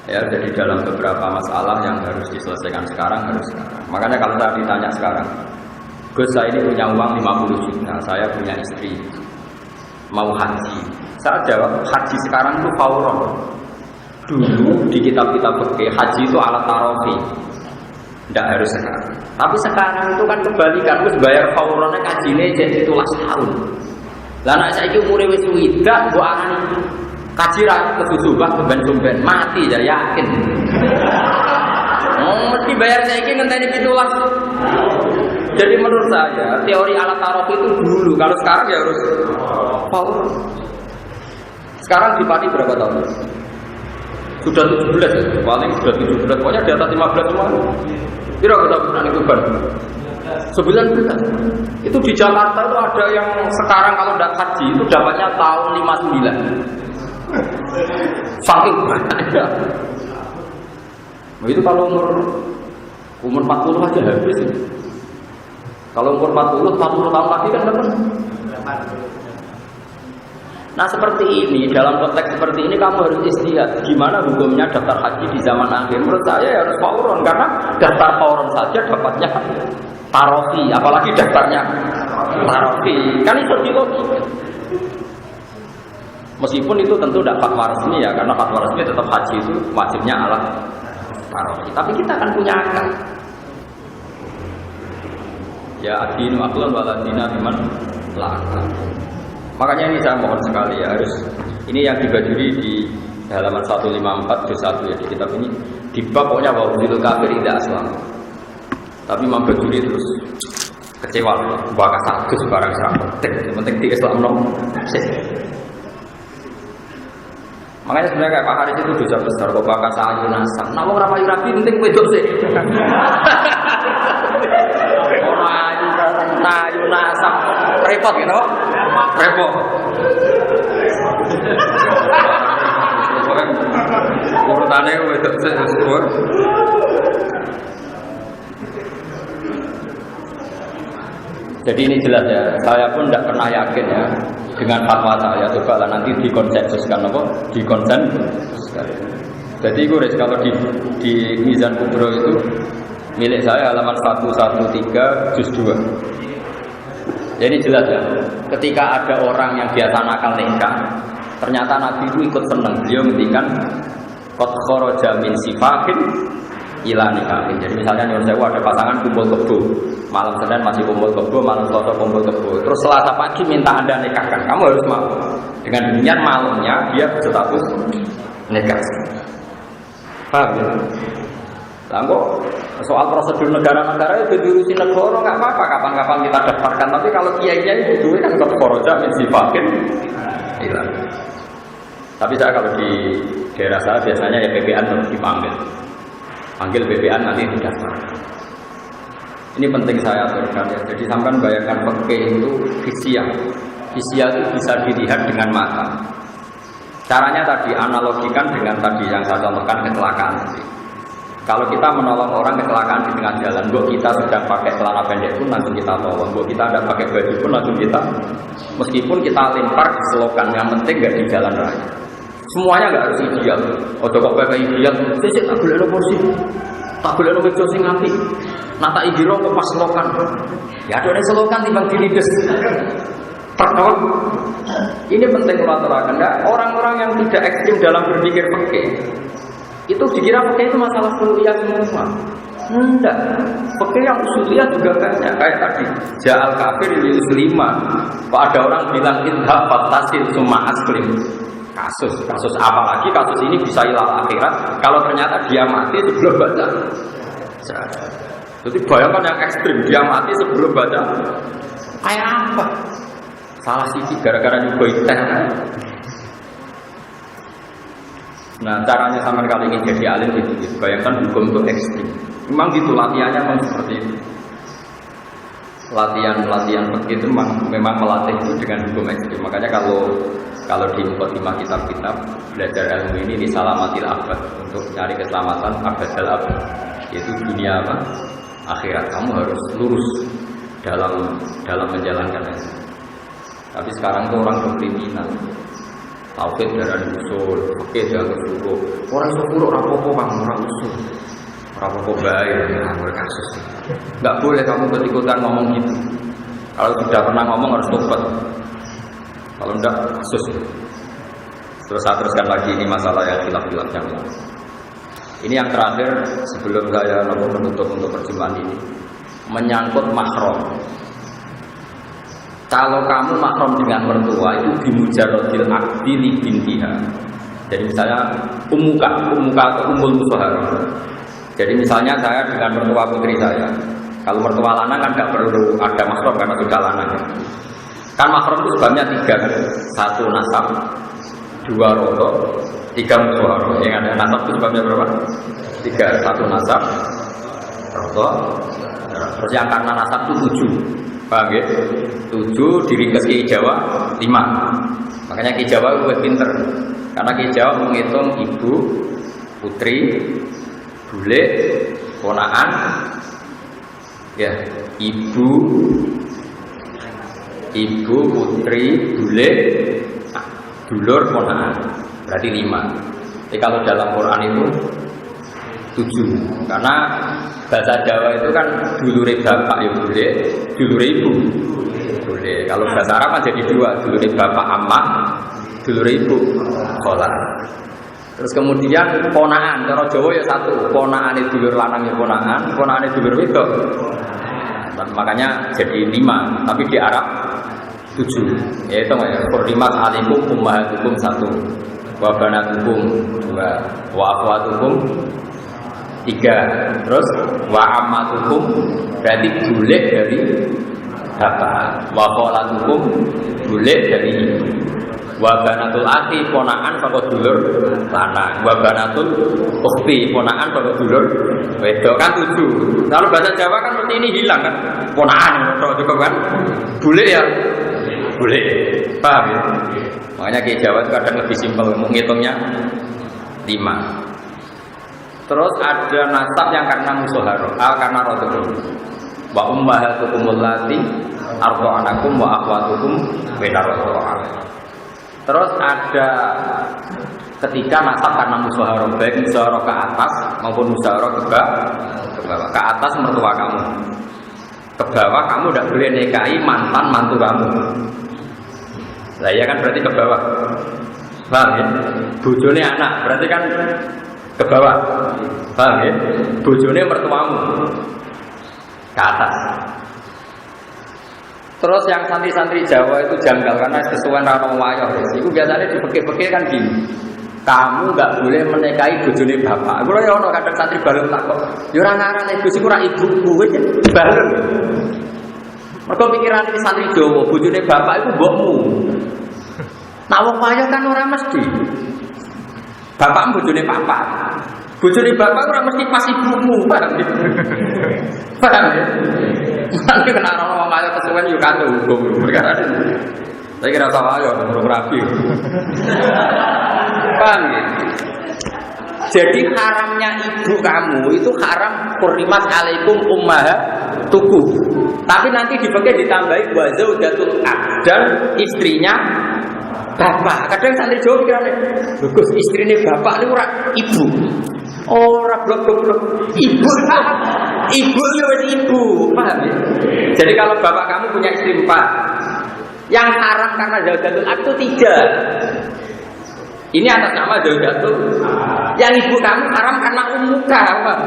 ya, jadi dalam beberapa masalah yang harus diselesaikan sekarang harus sekarang. Makanya kalau saya ditanya sekarang, Gus saya ini punya uang 50 juta, saya punya istri mau haji, saya jawab haji sekarang itu fauron. Dulu di kitab-kitab fikih haji itu alat tarofi, tidak harus sekarang. Tapi sekarang itu kan kebalikan, terus bayar fauronnya kajinya jadi 17 tahun. Lah nek saiki umure wis widak mbok arani kaji ra kesusubah keban-keban mati ya yakin. Mesti bayar saiki ngenteni 17. Jadi menurut saya teori alat tarof itu dulu, kalau sekarang ya harus power. Sekarang di Pati berapa tahun? Sudah 17 ya, paling sudah 17, pokoknya di atas 15 semua. Kira kita pernah itu ban 19. Itu di Jakarta itu ada yang sekarang kalau tidak haji itu dapatnya tahun 59. Saking banyak. Nah, itu kalau umur 40 aja habis. Kalau umur 40 tahun lagi kan dapat. Nah seperti ini, dalam konteks seperti ini kamu harus istihad gimana hukumnya daftar haji di zaman akhir. Menurut saya ya harus fauron, karena daftar fauron saja dapatnya tarofi, apalagi daftarnya tarofi, kan itu logika. Meskipun itu tentu tidak fatwa resmi ya, karena fatwa resmi tetap haji itu wajibnya ala tarofi. Tapi kita kan punya akal. Ya adinu aqlan waladina biman laka. Makanya ini saya mohon sekali ya, harus ini yang dibajuri di halaman 154 juz 1 ya, di kitab ini di bab pokoknya wabudil kafir tidak aslam. Tapi Imam Bajuri terus kecewa, bakal satu barang serang penting di Islam no. Makanya sebenarnya kayak Pak Haris itu dosa besar kok bakal sayu nasam. Nah mau rapayu rapi penting wedok sih. Ayu nasam repot gitu, repot. Urutannya wedok sih semua. Jadi ini jelas ya, saya pun tidak pernah yakin ya dengan fatwa saya. Coba lah nanti dikonsensuskan apa? Dikonsensuskan. Jadi gue kalau di Mizan Kubro itu milik saya halaman 113 juz 2. Jadi jelas ya, ketika ada orang yang biasa nakal nikah, ternyata Nabi itu ikut senang. Dia ngendikan qad kharaja min sifahin ila nikahin. Jadi misalnya nyuruh sewu ada pasangan kumpul kebo, malam Senin masih kumpul kebo, malam Selasa kumpul kebo, terus Selasa pagi minta Anda nikahkan, kamu harus mau. Dengan demikian malamnya dia berstatus nikah. Paham ya? Lah kok soal prosedur negara-negara itu diurusin negara nggak apa-apa, kapan-kapan kita daftarkan. Tapi kalau kiai-kiai itu kan koroja mensifakin hilang. Tapi saya kalau di daerah saya biasanya ya PPN terus dipanggil. Panggil BPN nanti didaftar. Ini penting saya aturkan ya. Jadi sampai bayangkan fikih itu fisyah. Fisyah itu bisa dilihat dengan mata. Caranya tadi analogikan dengan tadi yang saya contohkan kecelakaan tadi. Kalau kita menolong orang kecelakaan di tengah jalan, buat kita sedang pakai celana pendek pun langsung kita tolong. Buat kita ada pakai baju pun langsung kita, meskipun kita lempar di selokan, yang penting nggak di jalan raya. Semuanya nggak harus ideal. Oh coba pakai ideal, sih tak boleh ada kursi, tak boleh ada meja sing ngapi. Nata igiro ke pas selokan. Ya ada selokan timbang dilides. Pertama, ini penting kalau aturakan. Orang-orang yang tidak ekstrim dalam berpikir fikih itu dikira fikih itu masalah kuliah semua. Enggak, fikih yang usuliyah juga banyak. Kayak tadi, ja'al kafir lil musliman. Kok ada orang bilang idhab fattasil summa aslim. Kasus apalagi kasus ini bisa ilal akhirat kalau ternyata dia mati sebelum baca. Jadi bayangkan yang ekstrim, dia mati sebelum baca. Kayak apa? Salah sisi gara-gara nyuguh teh. Nah, caranya sama kali ini jadi alim gitu. Bayangkan hukum itu ekstrim. Memang gitu latihannya memang seperti itu. Latihan begitu memang melatih itu dengan hukum ekstrim. Makanya kalau di mukadimah kitab-kitab belajar ilmu ini di salamatil abad untuk cari keselamatan abadal abad, yaitu dunia apa? Akhirat. Kamu harus lurus dalam menjalankan itu. Tapi sekarang tuh orang berkriminal. Tauhid darah usul, fikih darah usul. Orang usul rapopo bang, orang usul. Rapopo baik, kasus. Nggak boleh kamu ikut-ikutan ngomong gitu. Kalau sudah pernah ngomong harus tobat. Kalau enggak kasus. Terus saya teruskan lagi ini masalah yang khilaf-khilaf yang lain. Ini yang terakhir sebelum saya menutup untuk perjumpaan ini, menyangkut mahram. Kalau kamu mahram dengan mertua itu bimujarodil akdi li bintiha. Jadi misalnya umuka atau umul musohara. Jadi misalnya saya dengan mertua putri saya. Kalau mertua lanang kan nggak perlu ada mahram karena sudah lanang. Kan mahram itu sebabnya 3, 1 nasab, 2 rodo, 3 musohara. Yang ada nasab itu sebabnya berapa? 3, 1 nasab, rodo. Terus yang karena nasab itu 7. Paham ya? 7 diringkas Ki Jawa 5. Makanya Ki Jawa lebih pinter. Karena Ki Jawa menghitung ibu, putri, bule, ponakan, ya, ibu, putri, bule, dulur, ponakan. Berarti 5. Jadi kalau dalam Quran itu 7. Karena bahasa Jawa itu kan dulure bapak ya boleh, dulure ibu boleh. Kalau bahasa Arab kan jadi 2, dulure bapak ammah, dulure ibu kholah. Terus kemudian ponakan, cara Jawa ya 1, ponakan itu dulur lanang ya ponakan itu dulur wedok. Makanya jadi 5, tapi di Arab 7. Ya itu ya, qurrimat alaikum ummahatukum 1, wa banatukum 2, wa akhwatukum 3, terus wa ammatukum berarti boleh dari bapak, wa kholatukum boleh dari ibu, wa banatul akhi ponakan saka dulur lanang, wa banatul ukhti ponakan saka dulur wedok. Kan 7. Kalau bahasa Jawa kan seperti ini hilang kan, ponakan cukup kan, boleh ya boleh, paham ya? Makanya Ki Jawa itu kadang lebih simpel menghitungnya 5. Terus ada nasab yang karena musoharo, karena rodul. Wa ummahatukum allati arda'anakum wa akhwatukum bainar rodul. Terus ada ketika nasab karena musoharo, baik musoharo ke atas maupun musoharo ke bawah. Ke atas mertua kamu, ke bawah kamu tidak boleh nikahi mantan mantu kamu. Lah ya kan berarti ke bawah. Paham ya? Bojone anak berarti kan ke bawah, paham ya? Bojone mertuamu ke atas. Terus yang santri-santri Jawa itu janggal karena kesuwen rano wayo. Itu biasanya di fikih-fikih kan gini. Kamu nggak boleh menikahi bojone bapak. Kulo ya ono kadang santri bareng takok. Ya ora ngarane Gus iku ora ibuku wis bareng. Mergo pikiran iki santri Jawa, bojone bapak iku mbokmu. Nak wong wayo kan ora mesti. Bapak bojone papa. Bojone bapak ora mesti pas ibumu, paham ya? Paham ya? Mane kena orang ayo kesuwen yo kate hukum perkara ini. Saya kira salah yo urung rapi. Paham ya? Jadi haramnya ibu kamu itu haram hurrimat alaikum ummahatukum. Tapi nanti dipakai ditambahi wa zaujatul ab dan istrinya bapak. Kadang santri Jawa pikirane, bagus istrine bapak ini ora ibu. Ora blok-blok. Ibu. Ibu ya wis ibu, paham ya? Jadi kalau bapak kamu punya istri 4, yang haram karena zaujatul ab itu 3. Ini atas nama zaujatul. Yang ibu kamu haram karena ummuka, paham?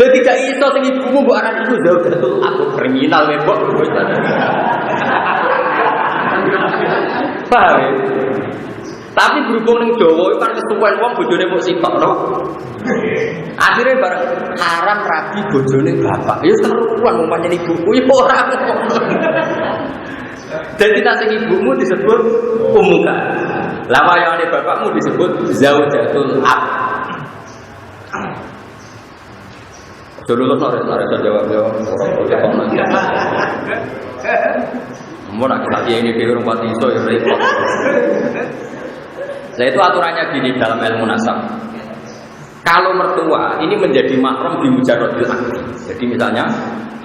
Jadi tidak iso sing ibumu mbok aran iku zaujatul ab, kriminal ya, Mbok. Paham ya? Tapi berhubung ning Jawa kan kesuwen wong bojone mung sitok to. Akhire bareng haram rabi bojone bapak. Ya keruan wong pancen ibuku ya ora ngono. Jadi tak sing ibumu disebut ummuka. Lah wayane bapakmu disebut zaujatul ab. Dulu lo sore jawab orang mau nak kita ini biar orang pati so ya repot. Nah itu aturannya gini dalam ilmu nasab. Kalau mertua ini menjadi mahram di mujarradil akdi. Jadi misalnya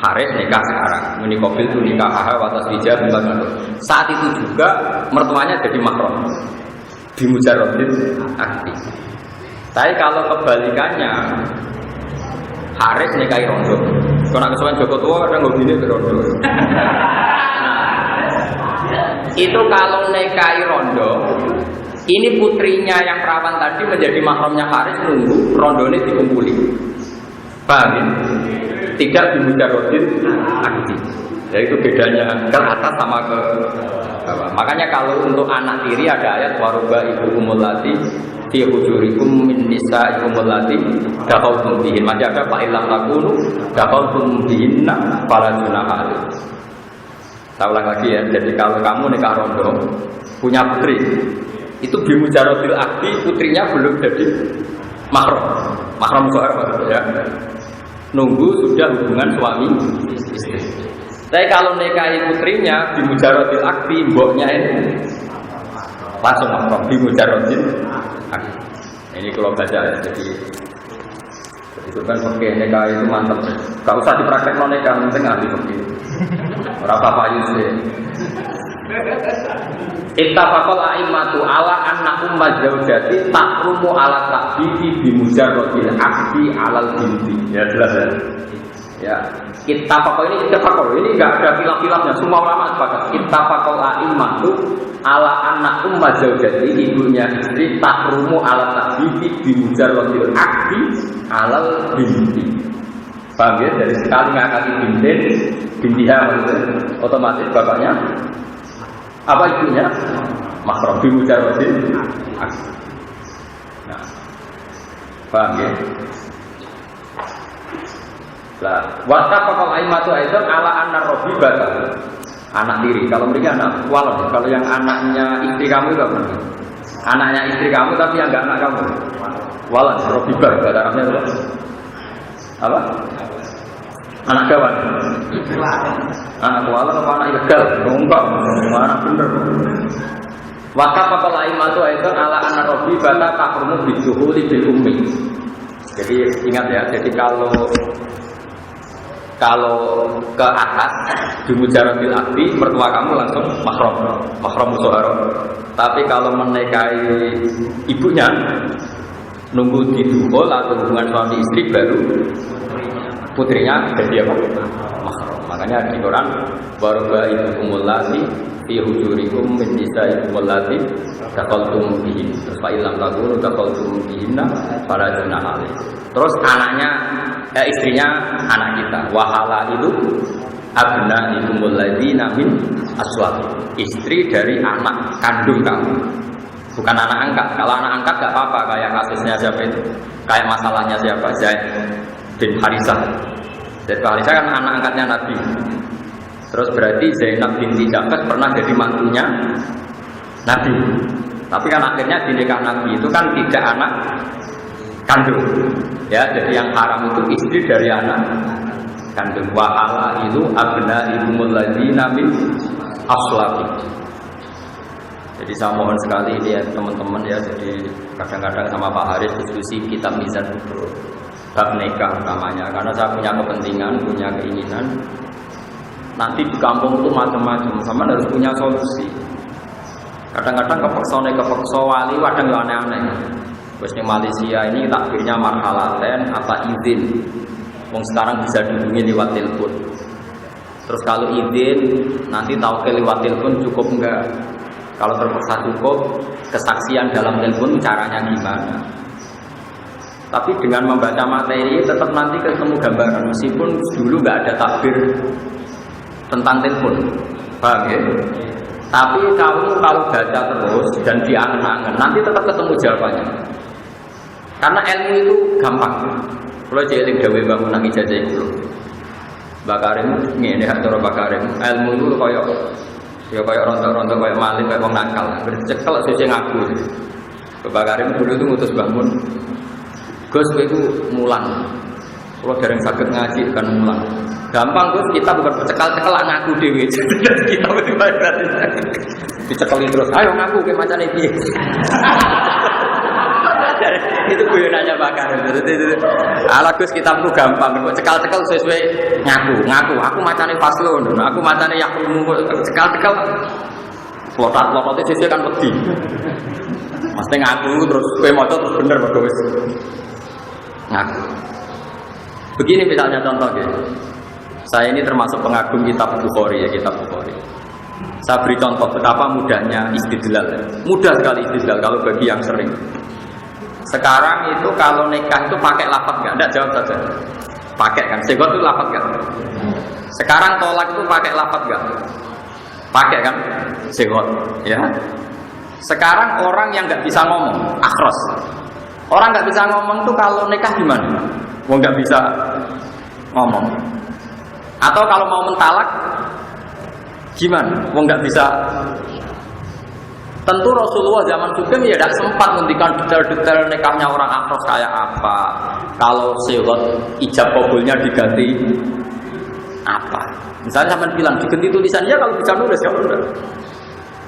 Haris nikah sekarang, Munikobil itu nikah watas wijah saat itu juga mertuanya jadi mahram di mujarradil akdi. Tapi kalau kebalikannya Haris nikahi rondo. Kalau nak kesuwen Joko tua kadang nggak gini rondo. Itu kalau nikahi rondo, ini putrinya yang perawan tadi menjadi mahramnya Haris nunggu rondo ini dikumpuli. Paham ya? Tidak di mujarradil akdi. Ya itu bedanya ke atas sama ke bawah. Makanya kalau untuk anak tiri ada ayat waruba ibu umulati fi hujurikum min nisaikum allati dakhaltum bihin. Masih ada fa illam takunu dakhaltum bihinna fala junaha alaikum. Saya ulang lagi ya. Jadi kalau kamu nikah rondo punya putri, itu bi mujarradil akdi putrinya belum jadi mahram soal ya. Nunggu sudah hubungan suami istri. Tapi kalau nikahi putrinya di mujarradil akdi mboknya ini langsung mahram di mujarradil akdi. Ini kalau baca ya, jadi itu kan pakai nikah itu mantap. Gak usah dipraktek nikah, penting ahli pakai. Berapa payu sih? Ittafaqal a'immatu ala anna ummaz zaujati tahrumu ala ta'bihi bi mujarradil akdi alal binti. Ya jelas ya. Ya, ittafaqal ini ittafaqal ini enggak ada khilaf-khilafnya, semua ulama sepakat. Ittafaqal a'immatu ala anna ummaz zaujati ibunya istri tahrumu ala ta'bihi bi mujarradil akdi alal binti. Paham ya? Dari sekali ngangkat bintiha otomatis bapaknya apa ibunya mahram bi mujarradil akdi. Nah, paham ya? Lah, wattafaqal a'immatu aidan ala anna rabibata anak tiri. Kalau mereka anak walad, kalau yang anaknya istri kamu itu apa? Anaknya istri kamu tapi yang enggak anak kamu. Walad, rabibah bahasa Arabnya itu apa? Anak kawan. Anak walad apa anak ilegal? Enggak, mana bener. Wattafaqal a'immatu aidan ala anna rabibata tahrumu bijuhuli bil ummi. Jadi ingat ya, jadi kalau ke atas di mujarradil akdi mertua kamu langsung mahram musyawarah. Tapi kalau menikahi ibunya nunggu didukhul atau hubungan suami istri baru putrinya jadi apa? Mahram. Makanya di Quran waruba ibukumul lati fi hujurikum min nisaikum allati dakhaltum bihin. Terus fa illam takunu dakhaltum bihinna fala junaha alaikum. Terus anaknya istrinya anak kita wahala itu abna ikumul ladzina min aswat, istri dari anak kandung kamu, bukan anak angkat. Kalau anak angkat gak apa-apa, kayak kasusnya siapa itu, kayak masalahnya siapa, Zaid bin Harisah. Zaid bin Harisah kan anak angkatnya Nabi. Terus berarti Zainab binti Jahsh pernah jadi mantunya Nabi. Tapi kan akhirnya di nikah Nabi itu kan tidak anak kandung. Ya, jadi yang haram itu istri dari anak kandung. Wahala itu abna ibumul ladzina min aslabi. Jadi saya mohon sekali ini ya teman-teman ya, jadi kadang-kadang sama Pak Haris diskusi kitab Mizan Kubro bab nikah namanya, karena saya punya kepentingan, punya keinginan nanti di kampung itu macam-macam, sama harus punya solusi. Kadang-kadang kepeksa wali kadang yang aneh-aneh. Terus di Malaysia ini takbirnya marhalaten apa izin, wong sekarang bisa dihubungi lewat telepon. Terus kalau izin nanti tahu ke lewat telepon cukup enggak? Kalau terpaksa cukup, kesaksian dalam telepon caranya gimana? Tapi dengan membaca materi tetap nanti ketemu gambaran, meskipun dulu nggak ada takbir tentang telepon, paham ya? Tapi kalau baca terus dan diangen-angen, nanti tetap ketemu jawabannya. Karena ilmu itu gampang. Kalau jeling dewe bangun nang ijazah itu, Bakarim ngene hak cara Bakarim, ilmu itu kayak rontok-rontok kayak maling kayak wong nakal. Bercekel sesuk ngaku. Bakarim dulu itu ngutus bangun. Gus kowe iku mulang. Kalau dereng saged ngaji kan mulang. Gampang Gus, kita bukan bercekal-cekal ngaku dhewe. Kita bener-bener dicekeli terus. Ayo ngaku ke macane piye. Itu guyonannya bakar. Ala Gus kitabku gampang, kok cekal-cekal sesuai ngaku. Aku macane Faslun, aku macane Yakumu, cekal-cekal. Lotat-lotote sesuai kan wedi. Mesti ngaku terus kowe maca terus bener kok wis. Ngaku. Begini misalnya contoh gitu. Saya ini termasuk pengagum kitab Bukhari ya, kitab Bukhari. Saya beri contoh betapa mudahnya istidlal. Mudah sekali istidlal kalau bagi yang sering. Sekarang itu kalau nikah itu pakai lafaz enggak? Enggak, jawab saja. Pakai kan? Segot itu lafaz enggak? Sekarang tolak itu pakai lafaz enggak? Pakai kan? Segot, ya. Sekarang orang yang enggak bisa ngomong, akhros. Orang enggak bisa ngomong tuh kalau nikah gimana? Wong enggak bisa ngomong. Atau kalau mau mentalak gimana? Wong enggak bisa. Tentu Rasulullah zaman Sugeng ya tidak sempat menghentikan detail-detail nikahnya orang akhros kayak apa. Kalau sehot ijab kabulnya diganti apa? Misalnya sama bilang diganti tulisannya kalau bisa nulis kalau enggak.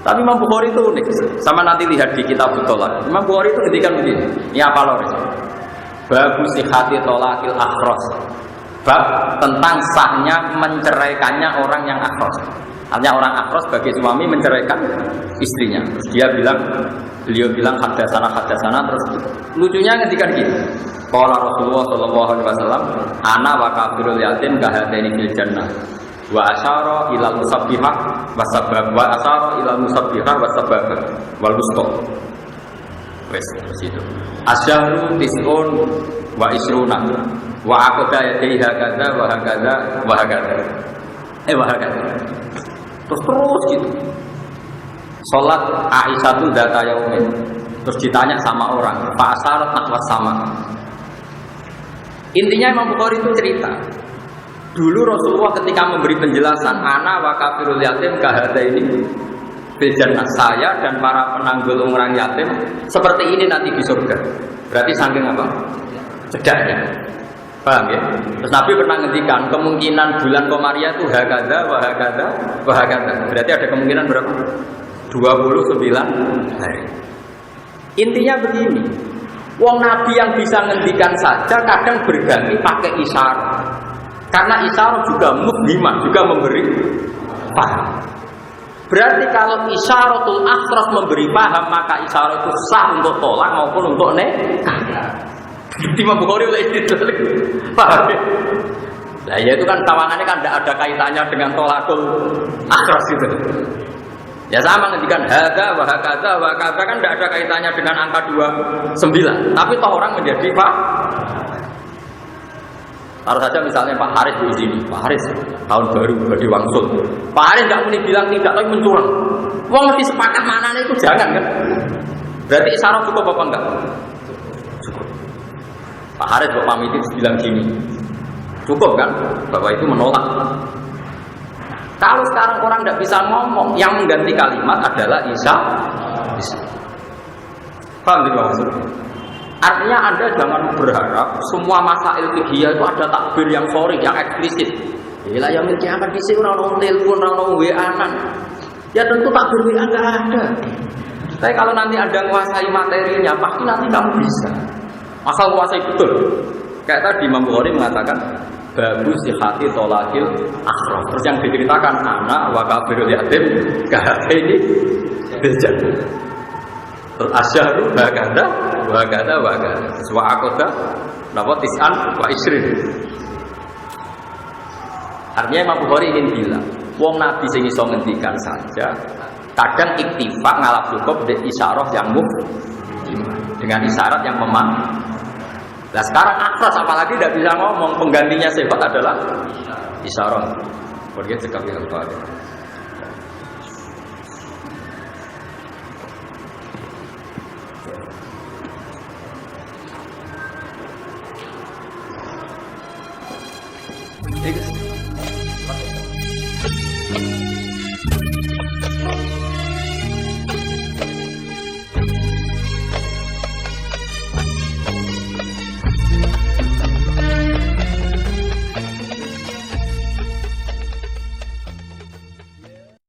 Tapi Imam Bukhari itu unik. Sama nanti lihat di kitab Tolak. Imam Bukhari itu ngendikan begini. Ini apa loh? Babu sihati tolakil akhros. Bab tentang sahnya menceraikannya orang yang akhros. Artinya orang akhros bagi suami menceraikan istrinya. Terus beliau bilang hadasana, terus lucunya ketika gini. Qala Rasulullah sallallahu alaihi wasallam, ana wa kafirul yatim kahadaini fil jannah. Wa asyara ilal musabbihah wa sabab wa asyara ilal musabbihah wa sabab wal wusta. Wes situ. Asyharu tis'un wa isruna wa aqda yadayhi hakadha wa hakadha wa hakadha. Wa hakadha. Terus gitu. Salat Aisyah itu data yaumin. Terus ditanya sama orang, Pak Asar nahwas sama. Intinya Imam Bukhari itu cerita. Dulu Rasulullah ketika memberi penjelasan, ana wa kafirul yatim kahada ini bejana saya dan para penanggul orang yatim seperti ini nanti di surga. Berarti saking apa? Cedaknya. Paham ya? Terus Nabi pernah ngendikan kemungkinan bulan Komariah itu hakada, wahakada. Berarti ada kemungkinan berapa? 29 hari. Intinya begini, wong Nabi yang bisa ngendikan saja kadang berganti pakai isyarat. Karena isyarat juga mufhimah, juga memberi paham. Berarti kalau isyaratul akhras memberi paham, maka isyarat itu sah untuk tolak maupun untuk nikah. Imam Bukhari oleh itu paham ya? Nah ya itu kan tawangannya kan tidak ada kaitannya dengan tolakul akhras itu. Ya sama ngendikan hada wa hakadha wa hakadha kan tidak ada kaitannya dengan angka 29. Tapi toh orang menjadi Pak. Taruh saja misalnya Pak Haris di sini, Pak Haris tahun baru bagi wangsul. Pak Haris nggak mungkin bilang tidak, tapi mencurang. Wong mesti sepakat mana itu jangan kan? Berarti isyarat cukup apa enggak? Cukup. Pak Haris kok pamit bilang gini, cukup kan? Bahwa itu menolak. Kalau sekarang orang tidak bisa ngomong, yang mengganti kalimat adalah isyarat. Paham tidak maksudnya? Artinya Anda jangan berharap semua masail fikih itu ada takbir yang sori, yang eksplisit. Bila yang menkiamat di sini orang telepon, orang WA-an. Ya tentu takbir WA nggak ada. Tapi kalau nanti Anda menguasai materinya, pasti nanti kamu bisa. Asal menguasai betul. Kayak tadi Imam Bukhari mengatakan bagus sihati tolakil akhrof. Terus yang diceritakan anak wa kafirul yatim ini bejat. Terus asyharu bagada wa akoda napa tis'an wa isrin. Artinya Imam Bukhari ingin bilang wong Nabi sing iso ngendikan saja kadang iktifak ngalap cukup dengan isyarat yang dengan isyarat yang memang. Nah sekarang akhras apalagi tidak bisa ngomong, penggantinya sifat adalah isyarat. Pergi sekali al-Fatihah. Ini